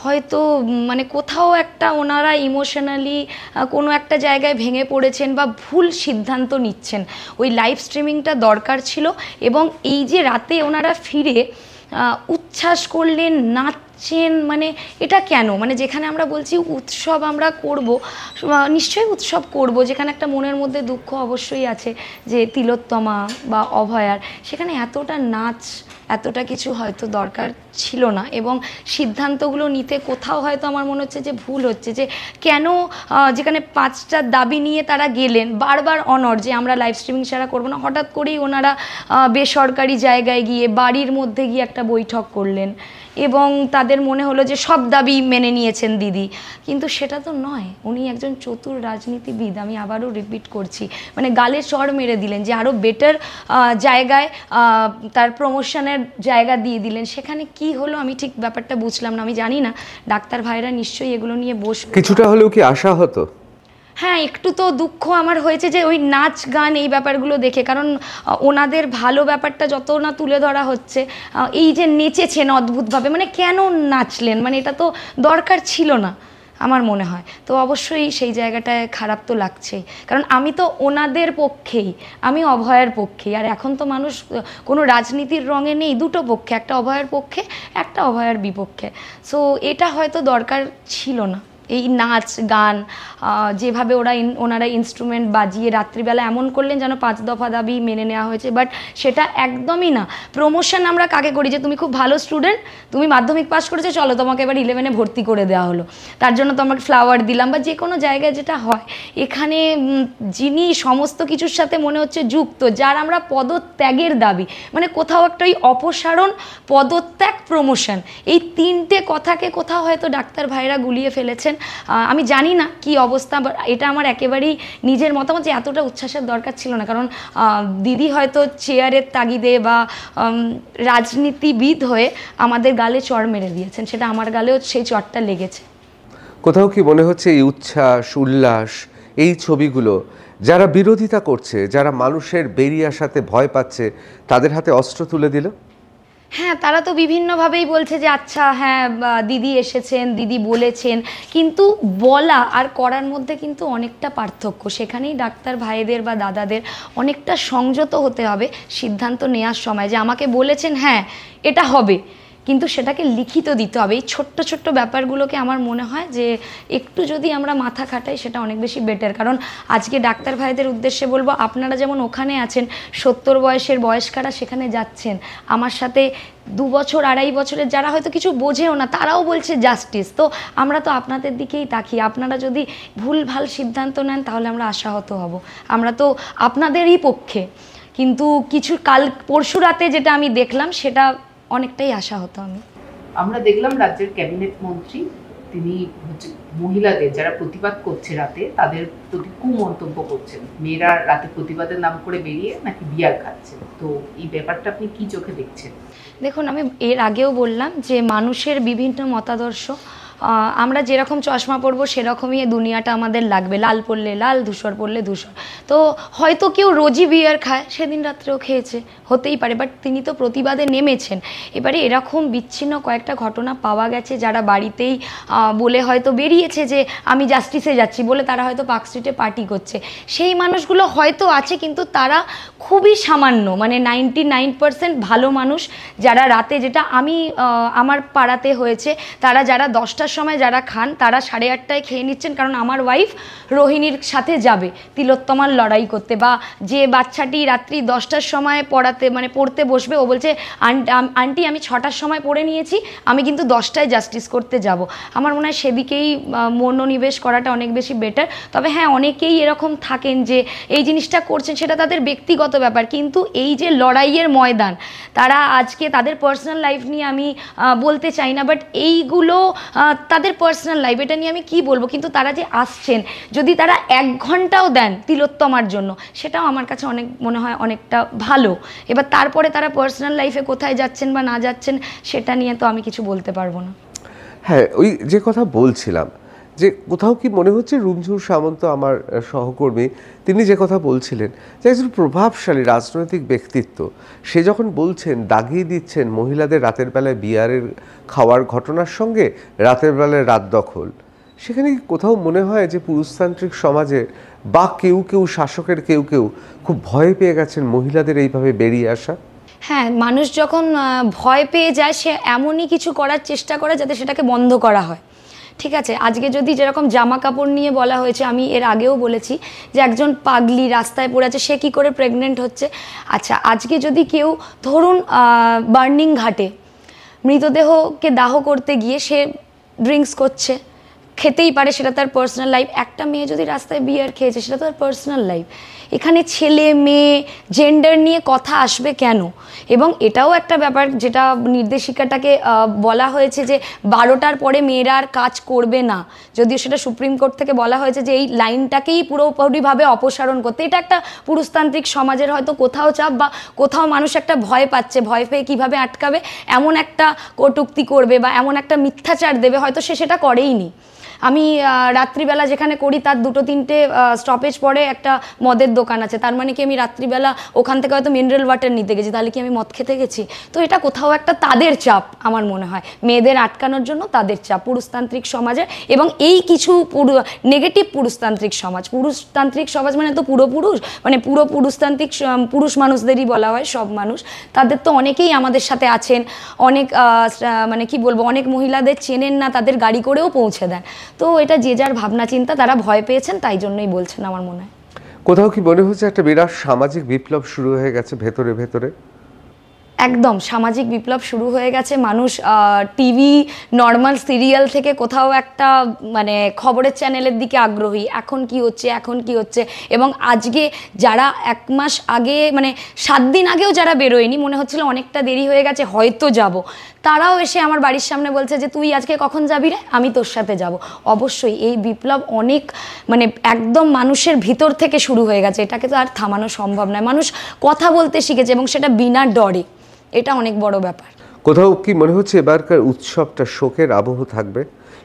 হয়তো মানে কোথাও একটা ওনারা ইমোশনালি কোনো একটা জায়গায় ভেঙে পড়েছেন বা ভুল সিদ্ধান্ত নিচ্ছেন। ওই লাইভ স্ট্রিমিংটা দরকার ছিল এবং এই যে রাতে ওনারা ফিরে উচ্ছ্বাস করলেন, নাচছেন, মানে এটা কেন? মানে যেখানে আমরা বলছি উৎসব আমরা করব, নিশ্চয়ই উৎসব করব, যেখানে একটা মনের মধ্যে দুঃখ অবশ্যই আছে যে তিলোত্তমা বা অভয়ার, সেখানে এতটা নাচ এতটা কিছু হয়তো দরকার ছিল না এবং সিদ্ধান্তগুলো নিতে কোথাও হয়তো আমার মনে হচ্ছে যে ভুল হচ্ছে। যে কেন যেখানে 5টা দাবি নিয়ে তারা গেলেন, বারবার অনড় যে আমরা লাইভ স্ট্রিমিং ছাড়া করবো না, হঠাৎ করেই ওনারা বেসরকারি জায়গায় গিয়ে বাড়ির মধ্যে গিয়ে একটা বৈঠক করলেন এবং তাদের মনে হলো যে সব দাবি মেনে নিয়েছেন দিদি, কিন্তু সেটা তো নয়। উনি একজন চতুর রাজনীতিবিদ, আমি আবারও রিপিট করছি, মানে গালে চড় মেরে দিলেন যে আরও বেটার জায়গায় তার প্রমোশনের জায়গা দিয়ে দিলেন। সেখানে কি হলো আমি ঠিক ব্যাপারটা বুঝলাম না। আমি জানি না ডাক্তার ভাইরা নিশ্চয়ই এগুলো নিয়ে বসবে। কিছুটা হলেও কি আশা হতো? হ্যাঁ, একটু তো দুঃখ আমার হয়েছে যে ওই নাচ গান এই ব্যাপারগুলো দেখে, কারণ ওনাদের ভালো ব্যাপারটা যত না তুলে ধরা হচ্ছে, এই যে নেচেছেন অদ্ভুতভাবে, মানে কেন নাচলেন, মানে এটা তো দরকার ছিল না আমার মনে হয়। তো অবশ্যই সেই জায়গাটায় খারাপ তো লাগছেই, কারণ আমি তো ওনাদের পক্ষেই, আমি অভয়ার পক্ষেই। আর এখন তো মানুষ কোনো রাজনীতির রঙে নেই, দুটো পক্ষে, একটা অভয়ার পক্ষে একটা অভয়ার বিপক্ষে। সো এটা হয়তো দরকার ছিল না, এই নাচ গান যেভাবে ওনারা ইনস্ট্রুমেন্ট বাজিয়ে রাত্রিবেলা এমন করলেন যেন 5 দফা দাবি মেনে নেওয়া হয়েছে, বাট সেটা একদমই না। প্রমোশন আমরা কাকে করি? যে তুমি খুব ভালো স্টুডেন্ট, তুমি মাধ্যমিক পাস করেছো, চলো তোমাকে এবার 11-এ ভর্তি করে দেওয়া হলো, তার জন্য তোমাকে ফ্লাওয়ার দিলাম, বা যে কোনো জায়গায় যেটা হয়। এখানে যিনি সমস্ত কিছুর সাথে মনে হচ্ছে যুক্ত, যার আমরা পদত্যাগের দাবি, মানে কোথাও একটা ওই অপসারণ, পদত্যাগ, প্রমোশন, এই 3টে কথাকে কোথাও হয়তো ডাক্তার ভাইরা গুলিয়ে ফেলেছেন। আমি জানি না কি অবস্থা, এটা আমার একেবারেই নিজের মতামত যে এতটা উচ্ছ্বাসের দরকার ছিল না, কারণ দিদি হয়তো চেয়ারের তাগিদে বা রাজনীতিবিদ হয়ে আমাদের গালে চড় মেরে দিয়েছেন, সেটা আমার গালেও সেই চড়টা লেগেছে। কোথাও কি মনে হচ্ছে এই উচ্ছ্বাস উল্লাস, এই ছবিগুলো যারা বিরোধিতা করছে, যারা মানুষের বেরিয়ে আসাতে ভয় পাচ্ছে, তাদের হাতে অস্ত্র তুলে দিল? হ্যাঁ, তারা তো বিভিন্নভাবেই বলছে যে আচ্ছা হ্যাঁ দিদি এসেছেন, দিদি বলেছেন, কিন্তু বলা আর করার মধ্যে কিন্তু অনেকটা পার্থক্য। সেখানেই ডাক্তার ভাইদের বা দাদাদের অনেকটা সংযত হতে হবে সিদ্ধান্ত নেওয়ার সময়, যে আমাকে বলেছেন হ্যাঁ এটা হবে, কিন্তু সেটাকে লিখিত দিতে হবে। এই ছোট্ট ছোট্ট ব্যাপারগুলোকে আমার মনে হয় যে একটু যদি আমরা মাথা খাটাই সেটা অনেক বেশি বেটার। কারণ আজকে ডাক্তার ভাইদের উদ্দেশ্যে বলবো, আপনারা যেমন ওখানে আছেন, 70 বয়সের বয়স্কারা সেখানে যাচ্ছেন, আমার সাথে 2 বছর 2.5 বছরের যারা হয়তো কিছু বোঝেও না, তারাও বলছে জাস্টিস। তো আমরা তো আপনাদের দিকেই তাকিয়ে, আপনারা যদি ভুল ভাল সিদ্ধান্ত নেন তাহলে আমরা আশাহত হব। আমরা তো আপনাদেরই পক্ষে, কিন্তু কিছু পরশু রাতে যেটা আমি দেখলাম সেটা অনেকটাই আশা হতো। আমরা দেখলাম রাজ্যের ক্যাবিনেট মন্ত্রী তিনি হচ্ছে মহিলাদের যারা প্রতিবাদ করছে রাতে, তাদের প্রতি কুমন্তব্য করছেন, মেয়েরা রাতে প্রতিবাদের নাম করে বেরিয়ে নাকি বিয়ার খাচ্ছে। তো এই ব্যাপারটা আপনি কি চোখে দেখছেন? দেখুন, আমি এর আগেও বললাম যে মানুষের বিভিন্ন মতাদর্শ, আমরা যেরকম চশমা পরবো সেরকমই দুনিয়াটা আমাদের লাগবে, লাল পরলে লাল, ধূসর পরলে ধূসর। তো হয়তো কেউ রোজই বিয়ার খায়, সেদিন রাত্রেও খেয়েছে, হতেই পারে, বাট তিনি তো প্রতিবাদে নেমেছেন। এবারে এরকম বিচ্ছিন্ন কয়েকটা ঘটনা পাওয়া গেছে, যারা বাড়িতেই বলে হয়তো বেরিয়েছে যে আমি জাস্টিসে যাচ্ছি বলে, তারা হয়তো পার্ক স্ট্রিটে পার্টি করছে, সেই মানুষগুলো হয়তো আছে, কিন্তু তারা খুবই সামান্য, মানে 99% ভালো মানুষ, যারা রাতে, যেটা আমি আমার পাড়াতে হয়েছে, তারা যারা 10টা 10টার সময় যারা খান তারা 8:30টায় খেয়ে নিচ্ছেন, কারণ আমার ওয়াইফ রোহিণীর সাথে যাবে তিলোত্তমার লড়াই করতে। বা যে বাচ্চাটি রাত্রি 10টার সময় পড়তে বসবে, ও বলছে আন্টি আমি 6টার সময় পড়ে নিয়েছি, আমি কিন্তু 10টায় জাস্টিস করতে যাব। আমার মনে হয় সেদিকেই মনোনিবেশ করাটা অনেক বেশি বেটার। তবে হ্যাঁ, অনেকেই এরকম থাকেন যে এই জিনিসটা করছেন, সেটা তাদের ব্যক্তিগত ব্যাপার, কিন্তু এই যে লড়াইয়ের ময়দান, তারা আজকে তাদের পার্সোনাল লাইফ নিয়ে আমি বলতে চাই না, বাট এইগুলো তাদের পার্সোনাল লাইফ, এটা নিয়ে আমি কি বলবো, কিন্তু তারা যে আসছেন, যদি তারা 1 ঘন্টাও দেন তিলোত্তমার জন্য, সেটাও আমার কাছে অনেক মনে হয় অনেকটা ভালো। এবার তারপরে তারা পার্সোনাল লাইফে কোথায় যাচ্ছেন বা না যাচ্ছেন সেটা নিয়ে তো আমি কিছু বলতে পারবো না। হ্যাঁ, ওই যে কথা বলছিলাম, যে কোথাও কি মনে হচ্ছে রুমঝুম সামন্ত আমার সহকর্মী, তিনি যে কথা বলছিলেন যে একজন প্রভাবশালী রাজনৈতিক ব্যক্তিত্ব, সে যখন বলছেন, দাগিয়ে দিচ্ছেন মহিলাদের রাতের বেলায় বিয়ারের খাওয়ার ঘটনার সঙ্গে রাতের বেলায় রাত দখল, সেখানে কি কোথাও মনে হয় যে পুরুষতান্ত্রিক সমাজে বা কেউ কেউ শাসকের কেউ কেউ খুব ভয় পেয়ে গেছেন মহিলাদের এইভাবে বেরিয়ে আসা? হ্যাঁ, মানুষ যখন ভয় পেয়ে যায়, সে এমনই কিছু করার চেষ্টা করে যাতে সেটাকে বন্ধ করা হয়। ঠিক আছে, আজকে যদি যেরকম জামা কাপড় নিয়ে বলা হয়েছে, আমি এর আগেও বলেছি যে একজন পাগলি রাস্তায় পড়ে আছে, সে কি করে প্রেগনেন্ট হচ্ছে। আচ্ছা, আজকে যদি কেউ ধরুন বার্নিং ঘাটে মৃতদেহকে দাহ করতে গিয়ে সে ড্রিঙ্কস করছে, খেতেই পারে, সেটা তার পার্সোনাল লাইফ। একটা মেয়ে যদি রাস্তায় বিয়ার খেয়েছে, সেটা তার পার্সোনাল লাইফ। এখানে ছেলে মেয়ে জেন্ডার নিয়ে কথা আসবে কেন? এবং এটাও একটা ব্যাপার যেটা নির্দেশিকাটাকে বলা হয়েছে যে 12টার পরে মেয়েরা আর কাজ করবে না, যদিও সেটা সুপ্রিম কোর্ট থেকে বলা হয়েছে যে এই লাইনটাকেই পুরোপুরিভাবে অপসারণ করতে। এটা একটা পুরুষতান্ত্রিক সমাজের হয়তো কোথাও চাপ, বা কোথাও মানুষ একটা ভয় পাচ্ছে, ভয় পেয়ে কীভাবে আটকাবে, এমন একটা কটূক্তি করবে বা এমন একটা মিথ্যাচার দেবে, হয়তো সে সেটা করেইনি। আমি রাত্রিবেলা যেখানে করি তার 2-3টে স্টপেজ পরে একটা মদের দোকান আছে, তার মানে কি আমি রাত্রিবেলা ওখান থেকে হয়তো মিনারেল ওয়াটার নিতে গেছি, তাহলে কি আমি মদ খেতে গেছি? তো এটা কোথাও একটা তাদের চাপ, আমার মনে হয় মেয়েদের আটকানোর জন্য তাদের চাপ পুরুষতান্ত্রিক সমাজের। এবং এই কিছু নেগেটিভ পুরুষতান্ত্রিক সমাজ মানে তো পুরো পুরুষতান্ত্রিক পুরুষ মানুষদেরই বলা হয়, সব মানুষ, তাদের তো অনেকেই আমাদের সাথে আছেন, অনেক মানে কি বলবো, অনেক মহিলাদের চেনেন না, তাদের গাড়ি করেও পৌঁছে দেন। তো এটা যে যার ভাবনা চিন্তা, তারা ভয় পেয়েছেন তাই জন্যই বলছেন আমার মনে হয়। কোথাও কি মনে হচ্ছে একটা বিরাট সামাজিক বিপ্লব শুরু হয়ে গেছে ভেতরে ভেতরে? একদম সামাজিক বিপ্লব শুরু হয়ে গেছে। মানুষ টিভি নর্মাল সিরিয়াল থেকে কোথাও একটা মানে খবরের চ্যানেলের দিকে আগ্রহী, এখন কি হচ্ছে। এবং আজকে যারা 1 মাস আগে মানে 7 দিন আগেও যারা বেরোয়নি, মনে হচ্ছিল অনেকটা দেরি হয়ে গেছে হয়তো যাব, তারাও এসে আমার বাড়ির সামনে বলছে যে তুই আজকে কখন যাবি রে, আমি তোর সাথে যাব। অবশ্যই এই বিপ্লব অনেক মানে একদম মানুষের ভিতর থেকে শুরু হয়ে গেছে, এটাকে তো আর থামানো সম্ভব নয়। মানুষ কথা বলতে শিখেছে এবং সেটা বিনা ডরে, এটা অনেক বড় ব্যাপার। কোথাও কি মনে হচ্ছে এবারকার উৎসবটা শোকের আবহ থাকবে,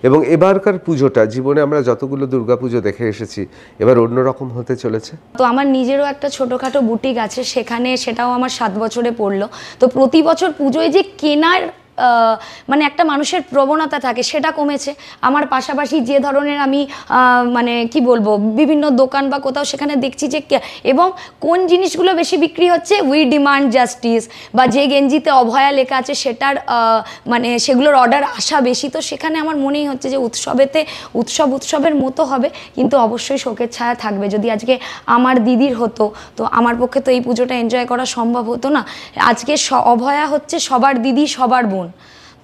এবং এবারকার পুজোটা, জীবনে আমরা যতগুলো দুর্গাপুজো দেখে এসেছি, এবার অন্যরকম হতে চলেছে? তো আমার নিজেরও একটা ছোটোখাটো বুটিক আছে, সেখানে সেটাও আমার 7 বছরে পড়লো। তো প্রতি বছর পুজোয় যে কেনার মানে একটা মানুষের প্রবণতা থাকে, সেটা কমেছে। আমার পাশাপাশি যে ধরনের আমি মানে কি বলবো বিভিন্ন দোকান বা কোথাও সেখানে দেখছি যে, এবং কোন জিনিসগুলো বেশি বিক্রি হচ্ছে, উই ডিমান্ড জাস্টিস, বা যে গেঞ্জিতে অভয়া লেখা আছে সেটার মানে সেগুলোর অর্ডার আসা বেশি। তো সেখানে আমার মনেই হচ্ছে যে উৎসবের মতো হবে, কিন্তু অবশ্যই শোকের ছায়া থাকবে। যদি আজকে আমার দিদির হতো, তো আমার পক্ষে তো এই পুজোটা এনজয় করা সম্ভব হতো না। আজকে অভয়া হচ্ছে সবার দিদি, সবার বোন,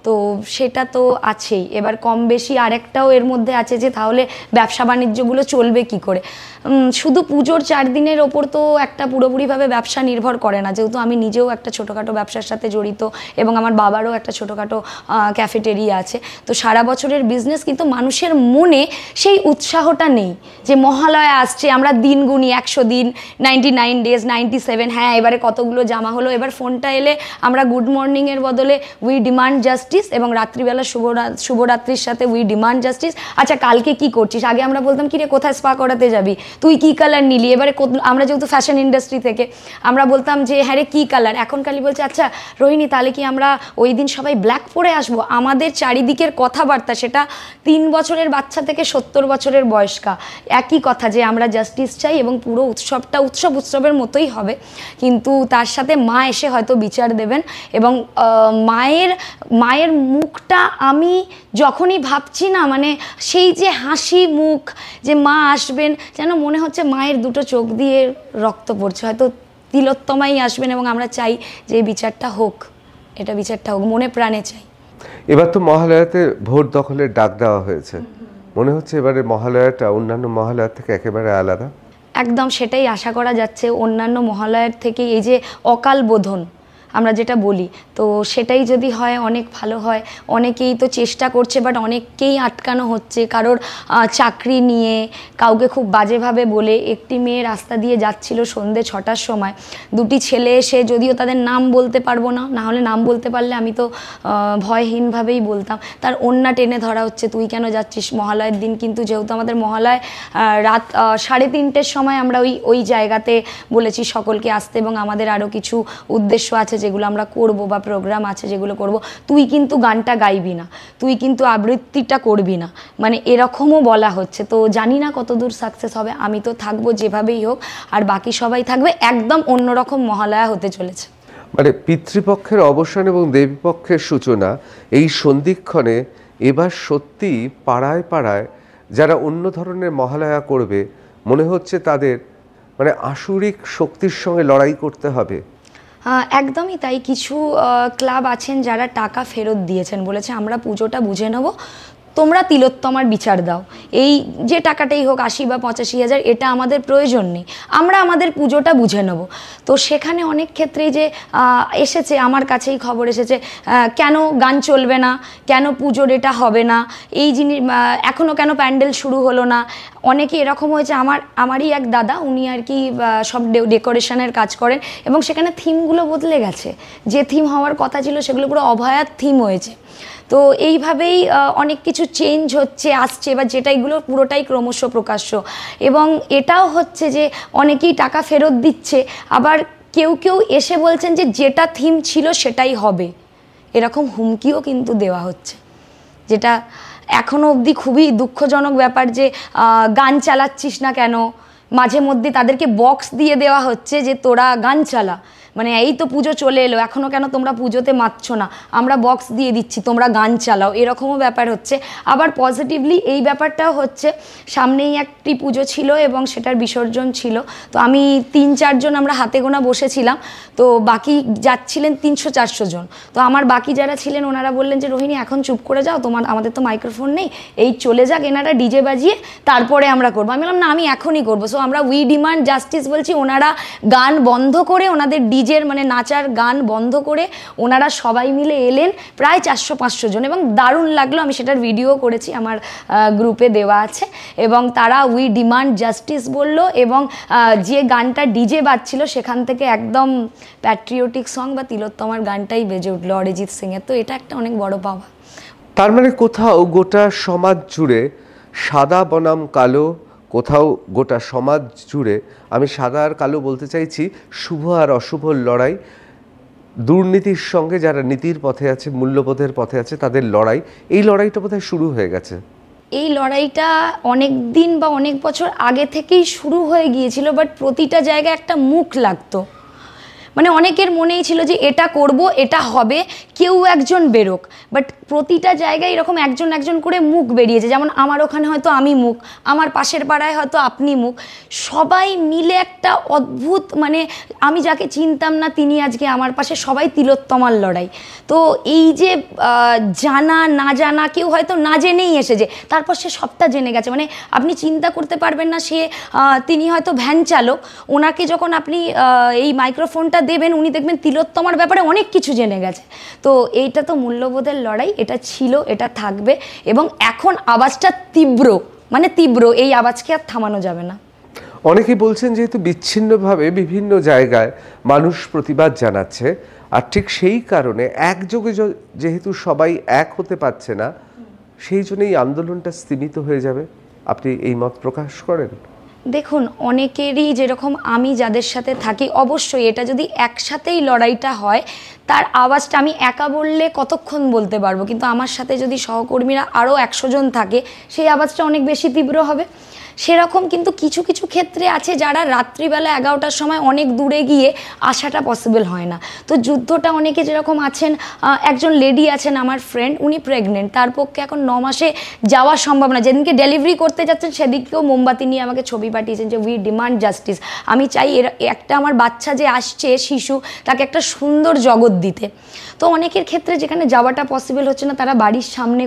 তো সেটা তো আছেই। এবার কম বেশি আরেকটাও এর মধ্যে আছে যে তাহলে ব্যবসা বাণিজ্যগুলো চলবে কি করে। শুধু পুজোর 4 দিনের ওপর তো একটা পুরোপুরিভাবে ব্যবসা নির্ভর করে না, যেহেতু আমি নিজেও একটা ছোটোখাটো ব্যবসার সাথে জড়িত এবং আমার বাবারও একটা ছোটোখাটো ক্যাফেটেরিয়া আছে। তো সারা বছরের বিজনেস, কিন্তু মানুষের মনে সেই উৎসাহটা নেই যে মহালয়া আসছে, আমরা দিন গুনি 100 দিন, 99 ডেজ, 97, হ্যাঁ এবারে কতগুলো জামা হলো। এবার ফোনটা এলে আমরা গুড মর্নিংয়ের বদলে উই ডিমান্ড জাস্টিস, এবং রাত্রিবেলা শুভরাত্রির সাথে উই ডিমান্ড জাস্টিস। আচ্ছা কালকে কি করছিস? আগে আমরা বলতাম কি রে কোথায় স্পা করাতে যাবি, তুই কি কালার নিলি? এবারে আমরা যেহেতু ফ্যাশন ইন্ডাস্ট্রি থেকে, আমরা বলতাম যে হ্যাঁ রে কী কালার। এখন খালি বলছে আচ্ছা রোহিণী তাহলে কি আমরা ওই দিন সবাই ব্ল্যাক পরে আসবো? আমাদের চারিদিকের কথাবার্তা, সেটা 3 বছরের বাচ্চা থেকে 70 বছরের বয়স্কা, একই কথা যে আমরা জাস্টিস চাই, এবং পুরো উৎসবটা উৎসবের মতোই হবে। কিন্তু তার সাথে মা এসে হয়তো বিচার দেবেন, এবং মায়ের মায়ের মুখটা আমি যখনই ভাবছি না, মানে সেই যে হাসি মুখ, যে মা আসবেন, যেন মনে হচ্ছে মায়ের দুটো চোখ দিয়ে রক্ত পড়ছে। হয়তো তিলোত্তমাই আসবেন এবং আমরা চাই যে এই বিচারটা হোক, এটা বিচারটা হোক, মনে প্রাণে চাই। এবার তো মহালয়াতে ভোট দখলের ডাক দেওয়া হয়েছে, মনে হচ্ছে এবারে মহালয়াটা অন্যান্য মহালয়ার থেকে একেবারে আলাদা। একদম সেটাই আশা করা যাচ্ছে। অন্যান্য মহালয়ার থেকে এই যে অকাল বোধন আমরা যেটা বলি, তো সেটাই যদি হয় অনেক ভালো হয়। অনেকেই তো চেষ্টা করছে, বাট অনেককেই আটকানো হচ্ছে। কারোর চাকরি নিয়ে কাউকে খুব বাজেভাবে বলে, একটি মেয়ে রাস্তা দিয়ে যাচ্ছিল সন্ধ্যে 6টার সময়, দুটি ছেলে এসে, যদিও তাদের নাম বলতে পারবো না, না হলে নাম বলতে পারলে আমি তো ভয়হীনভাবেই বলতাম, তার ওড়না টেনে ধরা হচ্ছে, তুই কেন যাচ্ছিস মহালয়ের দিন। কিন্তু যেহেতু আমাদের মহালয় রাত 3:30-র সময় আমরা ওই জায়গাতে বলেছি সকলকে আসতে, এবং আমাদের আরও কিছু উদ্দেশ্য আছে যেগুলো আমরা করব, বা প্রোগ্রাম আছে যেগুলো করব। তুই কিন্তু গানটা গাইবি না, তুই কিন্তু আবৃত্তিটা করবি না, মানে এরকমও বলা হচ্ছে। তো জানি না কতদূর সাকসেস হবে। আমি তো থাকবো যেভাবেই হোক, আর বাকি সবাই থাকবে। একদম অন্যরকম মহালয়া হতে চলেছে। মানে পিতৃপক্ষের অবসান এবং দেবীপক্ষের সূচনা, এই সন্ধিক্ষণে এবার সত্যি পাড়ায় পাড়ায় যারা অন্য ধরনের মহালয়া করবে, মনে হচ্ছে তাদের মানে আসুরিক শক্তির সঙ্গে লড়াই করতে হবে। একদমই তাই। কিছু ক্লাব আছেন যারা টাকা ফেরত দিয়েছেন, বলেছে আমরা পুজোটা বুঝে নেব, তোমরা তিলোত্তমার বিচার দাও। এই যে টাকাটাই হোক 80 বা 85,000, এটা আমাদের প্রয়োজন নেই, আমরা আমাদের পুজোটা বুঝে নেব। তো সেখানে অনেক ক্ষেত্রেই যে এসেছে, আমার কাছেই খবর এসেছে, কেন গান চলবে না, কেন পুজোর এটা হবে না, এই জিনিস এখনও কেন প্যান্ডেল শুরু হলো না। অনেকে এরকম হয়েছে, আমারই এক দাদা, উনি আর কি সব ডেকোরেশনের কাজ করেন, এবং সেখানে থিমগুলো বদলে গেছে। যে থিম হওয়ার কথা ছিল সেগুলো পুরো অভয়ার থিম হয়েছে। তো এইভাবেই অনেক কিছু চেঞ্জ হচ্ছে, আসছে, বা যেটা এগুলো পুরোটাই ক্রমশ প্রকাশ্য। এবং এটাও হচ্ছে যে অনেকেই টাকা ফেরত দিচ্ছে, আবার কেউ কেউ এসে বলছেন যে যেটা থিম ছিল সেটাই হবে, এরকম হুমকিও কিন্তু দেওয়া হচ্ছে, যেটা এখনও অবধি খুবই দুঃখজনক ব্যাপার। যে গান চালাচ্ছিস না কেন, মাঝে মধ্যে তাদেরকে বক্স দিয়ে দেওয়া হচ্ছে যে তোরা গান চালা, মানে এই তো পুজো চলে এলো, এখনও কেন তোমরা পুজোতে মাতছো না, আমরা বক্স দিয়ে দিচ্ছি, তোমরা গান চালাও, এরকমও ব্যাপার হচ্ছে। আবার পজিটিভলি এই ব্যাপারটাও হচ্ছে, সামনেই একটি পুজো ছিল এবং সেটার বিসর্জন ছিল, তো আমি 3-4 জন আমরা হাতে গোনা বসেছিলাম, তো বাকি যাচ্ছিলেন 300-400 জন। তো আমার বাকি যারা ছিলেন ওনারা বললেন যে রোহিণী এখন চুপ করে যাও, আমাদের তো মাইক্রোফোন নেই, এই চলে যাক এনারা ডিজে বাজিয়ে, তারপরে আমরা করবো। আমি বললাম না, আমি এখনই করবো। সো আমরা উই ডিমান্ড জাস্টিস বলছি। ওনারা গান বন্ধ করে, ওনাদের ডিজের মানে নাচার গান বন্ধ করে ওনারা সবাই মিলে এলেন, প্রায় 400-500 জন, এবং দারুণ লাগলো। আমি সেটার ভিডিও করেছি, আমার গ্রুপে দেওয়া আছে। এবং তারা উই ডিমান্ড জাস্টিস বলল, এবং যে গানটা ডিজে বাজছিল সেখান থেকে একদম প্যাট্রিয়টিক সং বা তিলোত্তমার গানটাই বেজে উঠলো অরিজিৎ সিংয়ের। তো এটা একটা অনেক বড় পাওয়া। তার মানে কোথাও গোটা সমাজ জুড়ে সাদা বনাম কালো, কোথাও গোটা সমাজ জুড়ে, আমি সাদা আর কালো বলতে চাইছি, শুভ আর অশুভর লড়াই, দুর্নীতির সঙ্গে যারা নীতির পথে আছে, মূল্যবোধের পথে আছে, তাদের লড়াই। এই লড়াইটা বোধহয় শুরু হয়ে গেছে। এই লড়াইটা অনেক দিন বা অনেক বছর আগে থেকেই শুরু হয়ে গিয়েছিল, বাট প্রতিটা জায়গায় একটা মুখ লাগতো। মানে অনেকের মনেই ছিল যে এটা করব, এটা হবে, কেউ একজন বেরোক, বাট প্রতিটা জায়গায় এরকম একজন একজন করে মুখ বেরিয়েছে। যেমন আমার ওখানে হয়তো আমি মুখ, আমার পাশের পাড়ায় হয়তো আপনি মুখ, সবাই মিলে একটা অদ্ভুত, মানে আমি যাকে চিনতাম না তিনি আজকে আমার পাশে, সবাই তিলোত্তমার লড়াই। তো এই যে জানা না জানা, কেউ হয়তো না জেনেই এসেছে, তারপর সে সবটা জেনে গেছে। মানে আপনি চিন্তা করতে পারবেন না, তিনি হয়তো ভ্যান চালক, ওনাকে যখন আপনি এই মাইক্রোফোনটা দেবেন, উনি দেখবেন তিলোত্তমার ব্যাপারে অনেক কিছু জেনে গেছে। তো এইটা তো মূল্যবোধের লড়াই, এটা ছিল, এটা থাকবে, এবং এখন আওয়াজটা তীব্র, মানে তীব্র, এই আওয়াজকে আর থামানো যাবে না। অনেকেই বলছেন যেহেতু বিচ্ছিন্নভাবে বিভিন্ন জায়গায় মানুষ প্রতিবাদ জানাচ্ছে, আর ঠিক সেই কারণে একযোগে যেহেতু সবাই এক হতে পারছে না, সেই জন্য এই আন্দোলনটা স্তীমিত হয়ে যাবে। আপনি এই মত প্রকাশ করেন? দেখুন, অনেকেরই যেরকম আমি যাদের সাথে থাকি, অবশ্যই এটা যদি একসাথেই লড়াইটা হয় তার আওয়াজটা আমি একা বললে কতক্ষণ বলতে পারবো, কিন্তু আমার সাথে যদি সহকর্মীরা আরও 100 জন থাকে সেই আওয়াজটা অনেক বেশি তীব্র হবে। সেরকম কিন্তু কিছু কিছু ক্ষেত্রে আছে যারা রাত্রিবেলা 11টার সময় অনেক দূরে গিয়ে আসাটা পসিবল হয় না। তো যুদ্ধটা অনেকে যেরকম আছেন, একজন লেডি আছেন আমার ফ্রেন্ড, উনি প্রেগনেন্ট, তার পক্ষে এখন 9 মাসে যাওয়া সম্ভব না। যেদিনকে ডেলিভারি করতে যাচ্ছেন সেদিকেও মোমবাতি নিয়ে আমাকে ছবি পাঠিয়েছেন যে উই ডিমান্ড জাস্টিস। আমি চাই একটা আমার বাচ্চা যে আসছে শিশু, তাকে একটা সুন্দর জগৎ দিতে। তো অনেকের ক্ষেত্রে যেখানে যাওয়াটা পসিবল হচ্ছে না তারা বাড়ির সামনে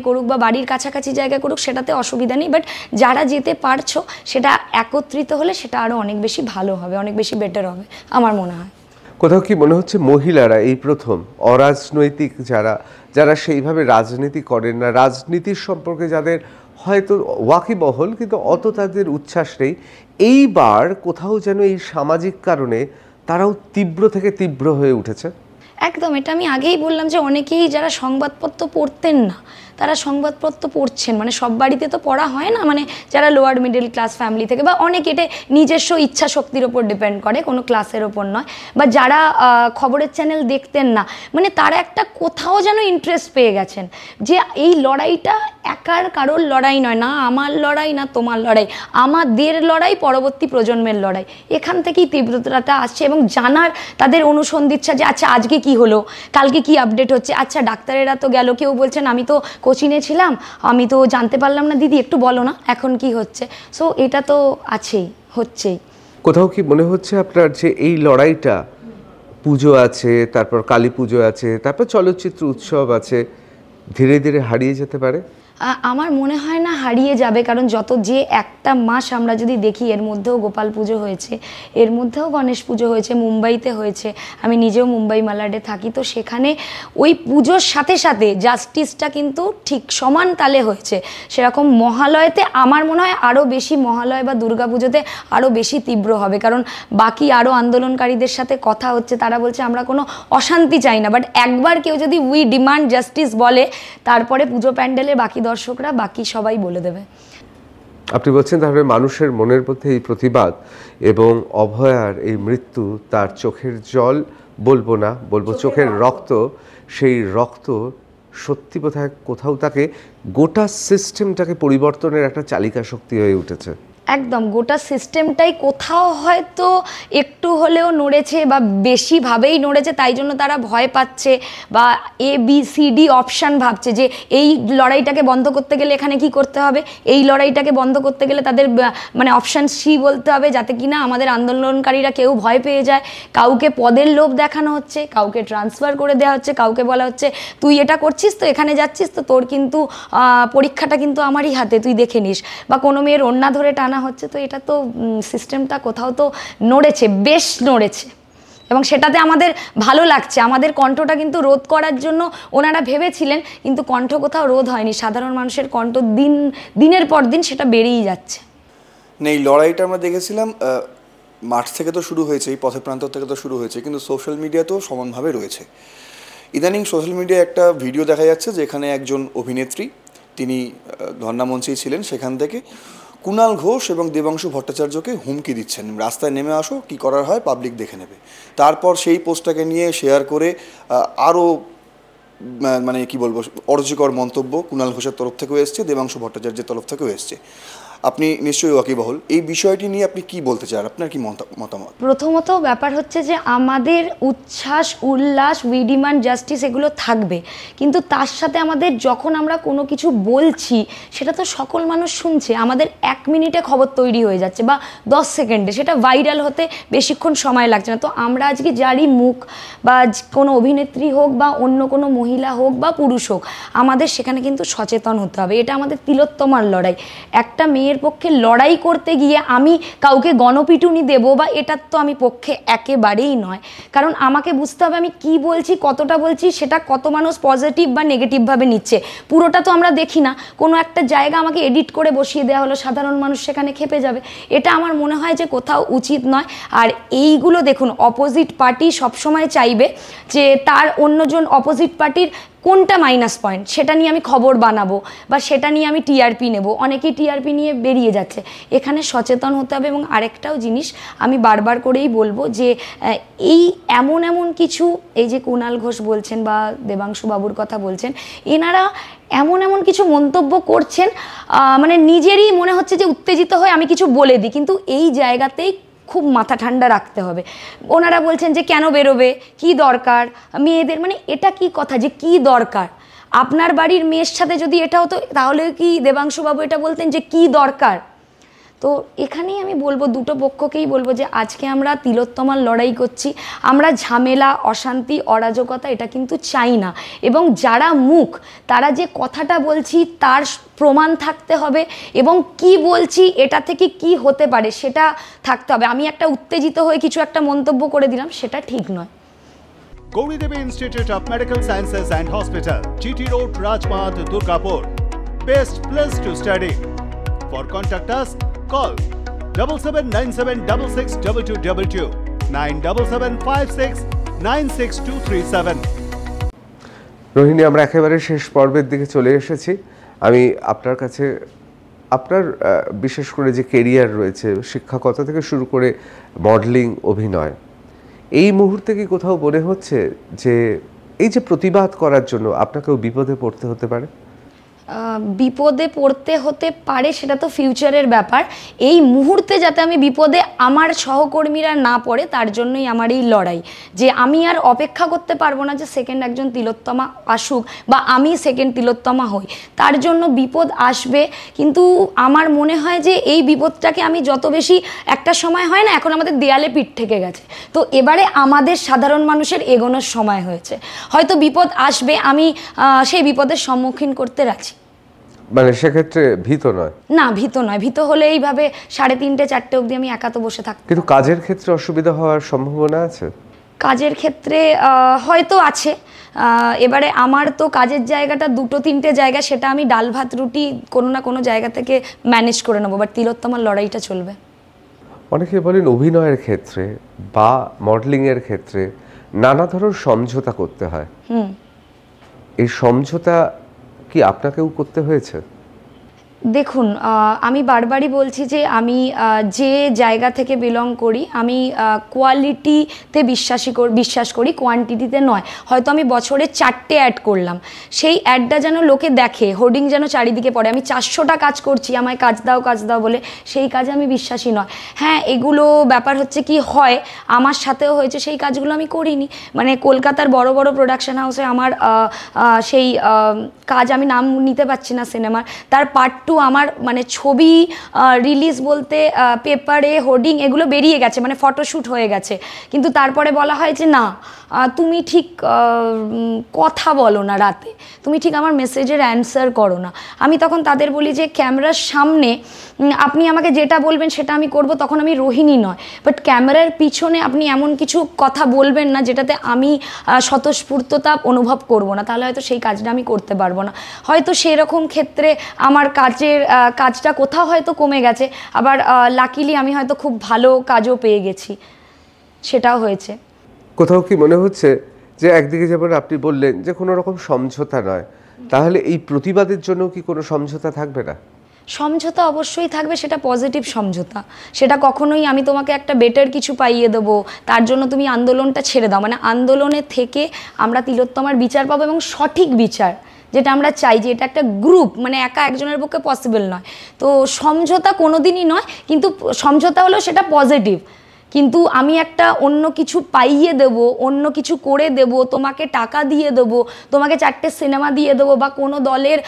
করুক বা বাড়ির কাছাকাছি জায়গা করুক, সেটাতে অসুবিধা নেই। বাট যারা যেতে পারছো সেটা একত্রিত হলে সেটা আরও অনেক বেশি ভালো হবে, অনেক বেশি বেটার হবে আমার মনে হয়। কোথাও কি মনে হচ্ছে মহিলারা এই প্রথম অরাজনৈতিক যারা সেইভাবে রাজনীতি করেন না, রাজনীতির সম্পর্কে যাদের হয়তো ওয়াকিবহল কিন্তু অত তাদের উচ্ছ্বাস নেই, এইবার কোথাও যেন এই সামাজিক কারণে তারাও তীব্র থেকে তীব্র হয়ে উঠেছে? একদম, এটা আমি আগেই বললাম যে অনেকেই যারা সংবাদপত্র পড়তেন না তারা সংবাদপত্র পড়ছেন, মানে সব বাড়িতে তো পড়া হয় না, মানে যারা লোয়ার মিডল ক্লাস ফ্যামিলি থেকে, বা অনেক এটা নিজস্ব ইচ্ছা শক্তির ওপর ডিপেন্ড করে, কোনো ক্লাসের ওপর নয়, বা যারা খবরের চ্যানেল দেখতেন না, মানে তারা একটা কোথাও যেন ইন্টারেস্ট পেয়ে গেছেন যে এই লড়াইটা একার কারোর লড়াই নয়, না আমার লড়াই না তোমার লড়াই, আমাদের লড়াই, পরবর্তী প্রজন্মের লড়াই। এখান থেকেই তীব্রতাটা আসছে এবং জানার তাদের অনুসন্ধিচ্ছা যে আচ্ছা আজকে কি হলো, কালকে কি আপডেট হচ্ছে, আচ্ছা ডাক্তারেরা তো গেল, কেউ বলছেন আমি তো কোচিংয়ে ছিলাম, আমি তো জানতে পারলাম না, দিদি একটু বলো না এখন কি হচ্ছে। সো এটা তো আছেই, হচ্ছেই। কোথাও কি মনে হচ্ছে আপনার যে এই লড়াইটা, পুজো আছে, তারপর কালী পুজো আছে, তারপর চলচ্চিত্র উৎসব আছে, ধীরে ধীরে হারিয়ে যেতে পারে? আমার মনে হয় না হারিয়ে যাবে, কারণ যে একটা মাস আমরা যদি দেখি, এর মধ্যেও গোপাল পুজো হয়েছে, এর মধ্যেও গণেশ পুজো হয়েছে, মুম্বাইতে হয়েছে, আমি নিজেও মুম্বাই মালাডে থাকি, তো সেখানে ওই পুজোর সাথে সাথে জাস্টিসটা কিন্তু ঠিক সমান তালে হয়েছে। সেরকম মহালয়তে আমার মনে হয় আরও বেশি, মহালয় বা দুর্গা পুজোতে আরও বেশি তীব্র হবে, কারণ বাকি আরও আন্দোলনকারীদের সাথে কথা হচ্ছে, তারা বলছে আমরা কোনো অশান্তি চাই না, বাট একবার কেউ যদি উই ডিমান্ড জাস্টিস বলে, তারপরে পুজো প্যান্ডেলে বাকি দর্শকরা বাকি সবাই বলে দেবে। আপনি বলছেন তাহলে মানুষের মনের মধ্যে এই প্রতিবাদ এবং অভয়ার এই মৃত্যু, তার চোখের জল বলবো না, বলবো চোখের রক্ত, সেই রক্ত সত্যি বোধহয় কোথাও তাকে গোটা সিস্টেমটাকে পরিবর্তনের একটা চালিকা শক্তি হয়ে উঠেছে। একদম, গোটা সিস্টেমটাই কোথাও হয়তো একটু হলেও নড়েছে বা বেশিভাবেই নড়েছে, তাই জন্য তারা ভয় পাচ্ছে বা ABCD অপশান ভাবছে যে এই লড়াইটাকে বন্ধ করতে গেলে এখানে কি করতে হবে, এই লড়াইটাকে বন্ধ করতে গেলে তাদের মানে অপশান সি বলতে হবে, যাতে কিনা আমাদের আন্দোলনকারীরা কেউ ভয় পেয়ে যায়। কাউকে পদের লোভ দেখানো হচ্ছে, কাউকে ট্রান্সফার করে দেওয়া হচ্ছে, কাউকে বলা হচ্ছে তুই এটা করছিস তো এখানে যাচ্ছিস তো তোর কিন্তু পরীক্ষাটা কিন্তু আমারই হাতে, তুই দেখে নিস, বা কোনো মেয়ের ওড়না ধরে টানা হচ্ছে। তো এটা তো সিস্টেমটা কোথাও তো নড়েছে, বেশ নড়েছে, এবং সেটাতে আমাদের ভালো লাগছে। আমাদের কণ্ঠটা কিন্তু রোধ করার জন্য ওনারা ভেবেছিলেন, কিন্তু কণ্ঠ কোথাও রোধ হয়নি। সাধারণ মানুষের কণ্ঠ দিনের পর দিন সেটা বেড়েই যাচ্ছে। এই লড়াইটা আমরা দেখেছিলাম মাঠ থেকে তো শুরু হয়েছে, এই পথের প্রান্ত থেকে তো শুরু হয়েছে, কিন্তু সোশ্যাল মিডিয়াতেও সমানভাবে রয়েছে। ইদানিং সোশ্যাল মিডিয়ায় একটা ভিডিও দেখা যাচ্ছে যেখানে একজন অভিনেত্রী, তিনি ধর্নামঞ্চেই ছিলেন, সেখান থেকে কুণাল ঘোষ এবং দেবাংশু ভট্টাচার্যকে হুমকি দিচ্ছেন, রাস্তায় নেমে আসো, কি করার হয় পাবলিক দেখে নেবে। তারপর সেই পোস্টটাকে নিয়ে শেয়ার করে আরও মানে কি বলবো অরুচিকর মন্তব্য কুণাল ঘোষের তরফ থেকেও এসছে, দেবাংশু ভট্টাচার্যের তরফ থেকেও এসছে। আপনি নিশ্চয়ই ওয়াকিবহল, এই বিষয়টি নিয়ে আপনি কি বলতে চান, আপনার কি মতামত? প্রথমত ব্যাপার হচ্ছে যে আমাদের উচ্ছ্বাস উল্লাস, উই ডিমান্ড জাস্টিস এগুলো থাকবে, কিন্তু তার সাথে আমাদের যখন আমরা কোনো কিছু বলছি সেটা তো সকল মানুষ শুনছে। আমাদের 1 মিনিটে খবর তৈরি হয়ে যাচ্ছে বা 10 সেকেন্ডে, সেটা ভাইরাল হতে বেশিক্ষণ সময় লাগছে না। তো আমরা আজকে যারই মুখ, বা কোনো অভিনেত্রী হোক বা অন্য কোনো মহিলা হোক বা পুরুষ হোক, আমাদের সেখানে কিন্তু সচেতন হতে হবে। এটা আমাদের তিলোত্তমার লড়াই। একটা মেয়ের পক্ষে লড়াই করতে গিয়ে আমি কাউকে গণপিটুনি দেব বা এটার তো আমি পক্ষে একেবারেই নয়, কারণ আমাকে বুঝতে হবে আমি কি বলছি, কতটা বলছি, সেটা কত মানুষ পজিটিভ বা নেগেটিভভাবে নিচ্ছে। পুরোটা তো আমরা দেখি না, কোনো একটা জায়গা আমাকে এডিট করে বসিয়ে দেওয়া হলো, সাধারণ মানুষ সেখানে খেপে যাবে। এটা আমার মনে হয় যে কোথাও উচিত নয়। আর এইগুলো দেখুন, অপোজিট পার্টি সবসময় চাইবে যে তার অন্যজন অপোজিট পার্টির কোনটা মাইনাস পয়েন্ট সেটা নিয়ে আমি খবর বানাবো বা সেটা নিয়ে আমি টিআরপি নেব, অনেকেই টিআরপি নিয়ে বেরিয়ে যাচ্ছে। এখানে সচেতন হতে হবে। এবং আরেকটাও জিনিস আমি বারবার করেই বলবো যে এই এমন কিছু, এই যে কুণাল ঘোষ বলছেন বা দেবাংশু বাবুর কথা বলছেন, এনারা এমন কিছু মন্তব্য করছেন মানে নিজেরই মনে হচ্ছে যে উত্তেজিত হয়ে আমি কিছু বলে দিই, কিন্তু এই জায়গাতেই খুব মাথা ঠান্ডা রাখতে হবে। ওনারা বলছেন যে কেন বেরোবে, কি দরকার মেয়েদের, মানে এটা কি কথা যে কি দরকার? আপনার বাড়ির মেয়ের সাথে যদি এটা হতো তাহলে কি দেবাংশুবাবু এটা বলতেন যে কি দরকার? তো এখানেই আমি বলবো, দুটো পক্ষকেই বলবো যে আজকে আমরা তিলোত্তমার লড়াই করছি, আমরা ঝামেলা, অশান্তি, অরাজকতা এটা কিন্তু চাই না। এবং যারা মুখ, তারা যে কথাটা বলছি তার প্রমাণ থাকতে হবে এবং কি বলছি এটা থেকে কি হতে পারে সেটা থাকতে হবে। আমি একটা উত্তেজিত হয়ে কিছু একটা মন্তব্য করে দিলাম, সেটা ঠিক নয়। Gauri Devi Institute of Medical Sciences and Hospital, GT Road, Rajpath, Durgapur. Best place to study. For contact us, call 7797662222 97756962337. Rohini, আমরা একেবারে শেষ পর্বের দিকে চলে এসেছি। আমি আপনার কাছে আপনার বিশেষ করে যে কেরিয়ার রয়েছে, শিক্ষকতা থেকে শুরু করে মডেলিং, অভিনয়, এই মুহূর্তে কি কোথাও মনে হচ্ছে যে এই যে প্রতিবাদ করার জন্য আপনাকেও বিপদে পড়তে হতে পারে? বিপদে পড়তে হতে পারে, সেটা তো ফিউচারের ব্যাপার। এই মুহূর্তে যাতে আমি বিপদে আমার সহকর্মীরা না পড়ে তার জন্যই আমার এই লড়াই, যে আমি আর অপেক্ষা করতে পারবো না যে সেকেন্ড একজন তিলোত্তমা আসুক বা আমি সেকেন্ড তিলোত্তমা হই। তার জন্য বিপদ আসবে, কিন্তু আমার মনে হয় যে এই বিপদটাকে আমি যত বেশি, একটা সময় হয় না এখন আমাদের দেয়ালে পিঠ থেকে গেছে, তো এবারে আমাদের সাধারণ মানুষের এগোনোর সময় হয়েছে। হয়তো বিপদ আসবে, আমি সেই বিপদের সম্মুখীন করতে রাজি। মানে সেক্ষেত্রে ভীত নয়? না, ভীত নয়। ভীত হলে এইভাবে 3:30 4টে অবধি আমি একা তো বসে থাকতাম। কিন্তু কাজের ক্ষেত্রে অসুবিধা হওয়ার সম্ভাবনা আছে? কাজের ক্ষেত্রে হয়তো আছে। এবারে আমার তো কাজের জায়গাটা 2-3টে জায়গা, সেটা আমি ডাল ভাত রুটি কোনো না কোনো জায়গা থেকে ম্যানেজ করে নেবো, বাট তিলোত্তমার লড়াইটা চলবে। অনেকে বলেন অভিনয়ের ক্ষেত্রে বা মডেলিংয়ের ক্ষেত্রে নানা ধরনের সমঝোতা করতে হয়। এই সমঝোতা কি আপনাকেও করতে হয়েছে? দেখুন, আমি বারবারই বলছি যে আমি যে জায়গা থেকে বিলং করি, আমি কোয়ালিটিতে বিশ্বাস করি, কোয়ান্টিটিতে নয়। হয়তো আমি বছরে 4টে অ্যাড করলাম, সেই অ্যাডটা যেন লোকে দেখে, হোর্ডিং যেন চারিদিকে পড়ে। আমি 400টা কাজ করছি, আমায় কাজ দাও বলে, সেই কাজে আমি বিশ্বাসী নয়। হ্যাঁ, এগুলো ব্যাপার হচ্ছে কি হয়, আমার সাথেও হয়েছে, সেই কাজগুলো আমি করিনি। মানে কলকাতার বড় বড় প্রোডাকশন হাউসে আমার সেই কাজ, আমি নাম নিতে পারছি না সিনেমার, তার পার্ট 2 আমার মানে ছবি রিলিজ বলতে পেপারে হোর্ডিং এগুলো বেরিয়ে গেছে, মানে ফটোশ্যুট হয়ে গেছে, কিন্তু তারপরে বলা হয় যে না, তুমি ঠিক কথা বলো না রাতে, তুমি ঠিক আমার মেসেজের অ্যান্সার করো না। আমি তখন তাদের বলি যে ক্যামেরার সামনে আপনি আমাকে যেটা বলবেন সেটা আমি করব, তখন আমি রোহিণী নয়। বাট ক্যামেরার পিছনে আপনি এমন কিছু কথা বলবেন না যেটাতে আমি স্বতঃস্ফূর্ততা অনুভব করব না, তাহলে হয়তো সেই কাজটা আমি করতে পারবো না। হয়তো সেরকম ক্ষেত্রে আমার কাজটা কোথাও হয়তো কমে গেছে, আবার লাকিলি আমি হয়তো খুব ভালো কাজও পেয়ে গেছি, সেটাও হয়েছে। কোথাও কি মনে হচ্ছে যে একদিকে যেমন আপনি বললেন যে কোনো রকম সমঝোতা নয়, তাহলে এই প্রতিবাদের জন্য কি কোনো সমঝোতা থাকবে না? সমঝোতা অবশ্যই থাকবে, সেটা পজিটিভ সমঝোতা। সেটা কখনোই আমি তোমাকে একটা বেটার কিছু পাইয়ে দেবো তার জন্য তুমি আন্দোলনটা ছেড়ে দাও, মানে আন্দোলনের থেকে আমরা তিলোত্তমার বিচার পাবো এবং সঠিক বিচার, যেটা আমরা চাই, যে এটা একটা গ্রুপ, মানে একা একজনের পক্ষে পসিবল নয়। তো সমঝোতা কোনো দিনই নয়, কিন্তু সমঝোতা হলেও সেটা পজিটিভ। কিন্তু আমি একটা অন্য কিছু পাইয়ে দেবো, অন্য কিছু করে দেব, তোমাকে টাকা দিয়ে দেবো, তোমাকে 4টে সিনেমা দিয়ে দেবো, বা কোনো দলের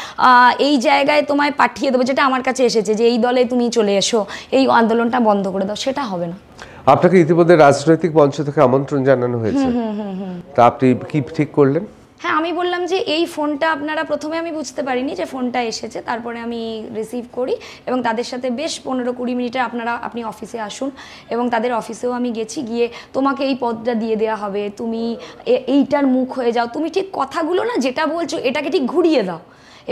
এই জায়গায় তোমায় পাঠিয়ে দেবো, যেটা আমার কাছে এসেছে যে এই দলে তুমি চলে এসো, এই আন্দোলনটা বন্ধ করে দাও, সেটা হবে না। আপনাকে ইতিমধ্যে রাজনৈতিক মঞ্চ থেকে আমন্ত্রণ জানানো হয়েছে, তা আপনি কি ঠিক করলেন? হ্যাঁ, আমি বললাম যে এই ফোনটা আপনারা, প্রথমে আমি বুঝতে পারিনি যে ফোনটা এসেছে, তারপরে আমি রিসিভ করি এবং তাদের সাথে বেশ 15-20 মিনিটে আপনি অফিসে আসুন, এবং তাদের অফিসেও আমি গেছি, গিয়ে তোমাকে এই পদটা দিয়ে দেওয়া হবে, তুমি এইটার মুখ হয়ে যাও, তুমি ঠিক কথাগুলো না যেটা বলছো এটাকে ঠিক ঘুরিয়ে দাও,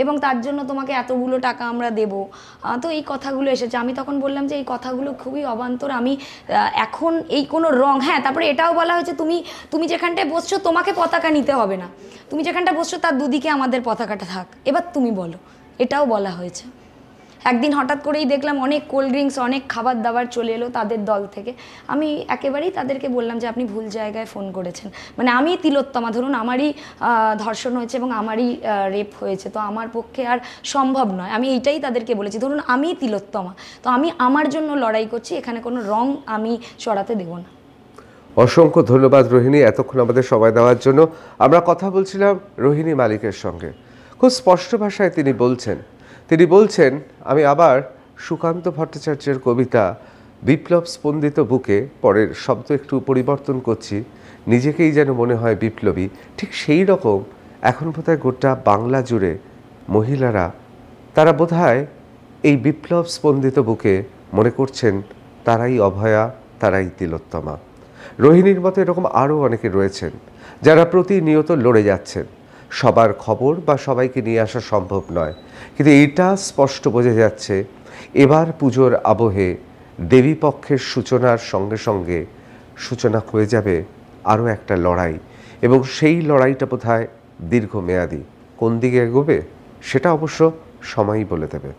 এবং তার জন্য তোমাকে এতগুলো টাকা আমরা দেব। তো এই কথাগুলো এসেছে। আমি তখন বললাম যে এই কথাগুলো খুবই অবান্তর। আমি এখন এই কোনো রং, হ্যাঁ তারপরে এটাও বলা হয়েছে তুমি যেখানটায় বসছো তোমাকে পতাকা নিতে হবে না, তুমি যেখানটা বসছো তার দুদিকে আমাদের পতাকাটা থাক, এবার তুমি বলো, এটাও বলা হয়েছে। একদিন হঠাৎ করেই দেখলাম অনেক কোল্ড ড্রিঙ্কস, অনেক খাবার দাবার চলে এলো তাদের দল থেকে। আমি একেবারেই তাদেরকে বললাম যে আপনি ভুল জায়গায় ফোন করেছেন। মানে আমি তিলোত্তমা, ধরুন আমারই ধর্ষণ হয়েছে এবং আমারই রেপ হয়েছে, তো আমার পক্ষে আর সম্ভব নয়। আমি এইটাই তাদেরকে বলেছি, ধরুন আমি তিলোত্তমা, তো আমি আমার জন্য লড়াই করছি, এখানে কোনো রং আমি চড়াতে দেব না। অসংখ্য ধন্যবাদ রোহিণী এতক্ষণ আমাদের সময় দেওয়ার জন্য। আমরা কথা বলছিলাম রোহিণী মালিকের সঙ্গে। খুব স্পষ্ট ভাষায় তিনি বলছেন আমি আবার সুকান্ত ভট্টাচার্যের কবিতা বিপ্লব স্পন্দিত বুকে পরের শব্দ একটু পরিবর্তন করছি, নিজেকেই যেন মনে হয় বিপ্লবী। ঠিক সেই রকম এখন বোধহয় গোটা বাংলা জুড়ে মহিলারা তারা বোধহয় এই বিপ্লব স্পন্দিত বুকে মনে করছেন তারাই অভয়া, তারাই তিলোত্তমা। রোহিণীর মতো এরকম আরও অনেকে রয়েছেন যারা প্রতিনিয়ত লড়ে যাচ্ছেন। সবার খবর বা সবাইকে নিয়ে আসা সম্ভব নয়, কিন্তু এটা স্পষ্ট বোঝা যাচ্ছে এবার পুজোর আবহে দেবীপক্ষের সূচনার সঙ্গে সঙ্গে সূচনা হয়ে যাবে আরও একটা লড়াই, এবং সেই লড়াইটা বোধহয় দীর্ঘমেয়াদী। কোন দিকে এগোবে সেটা অবশ্য সময়ই বলে দেবে।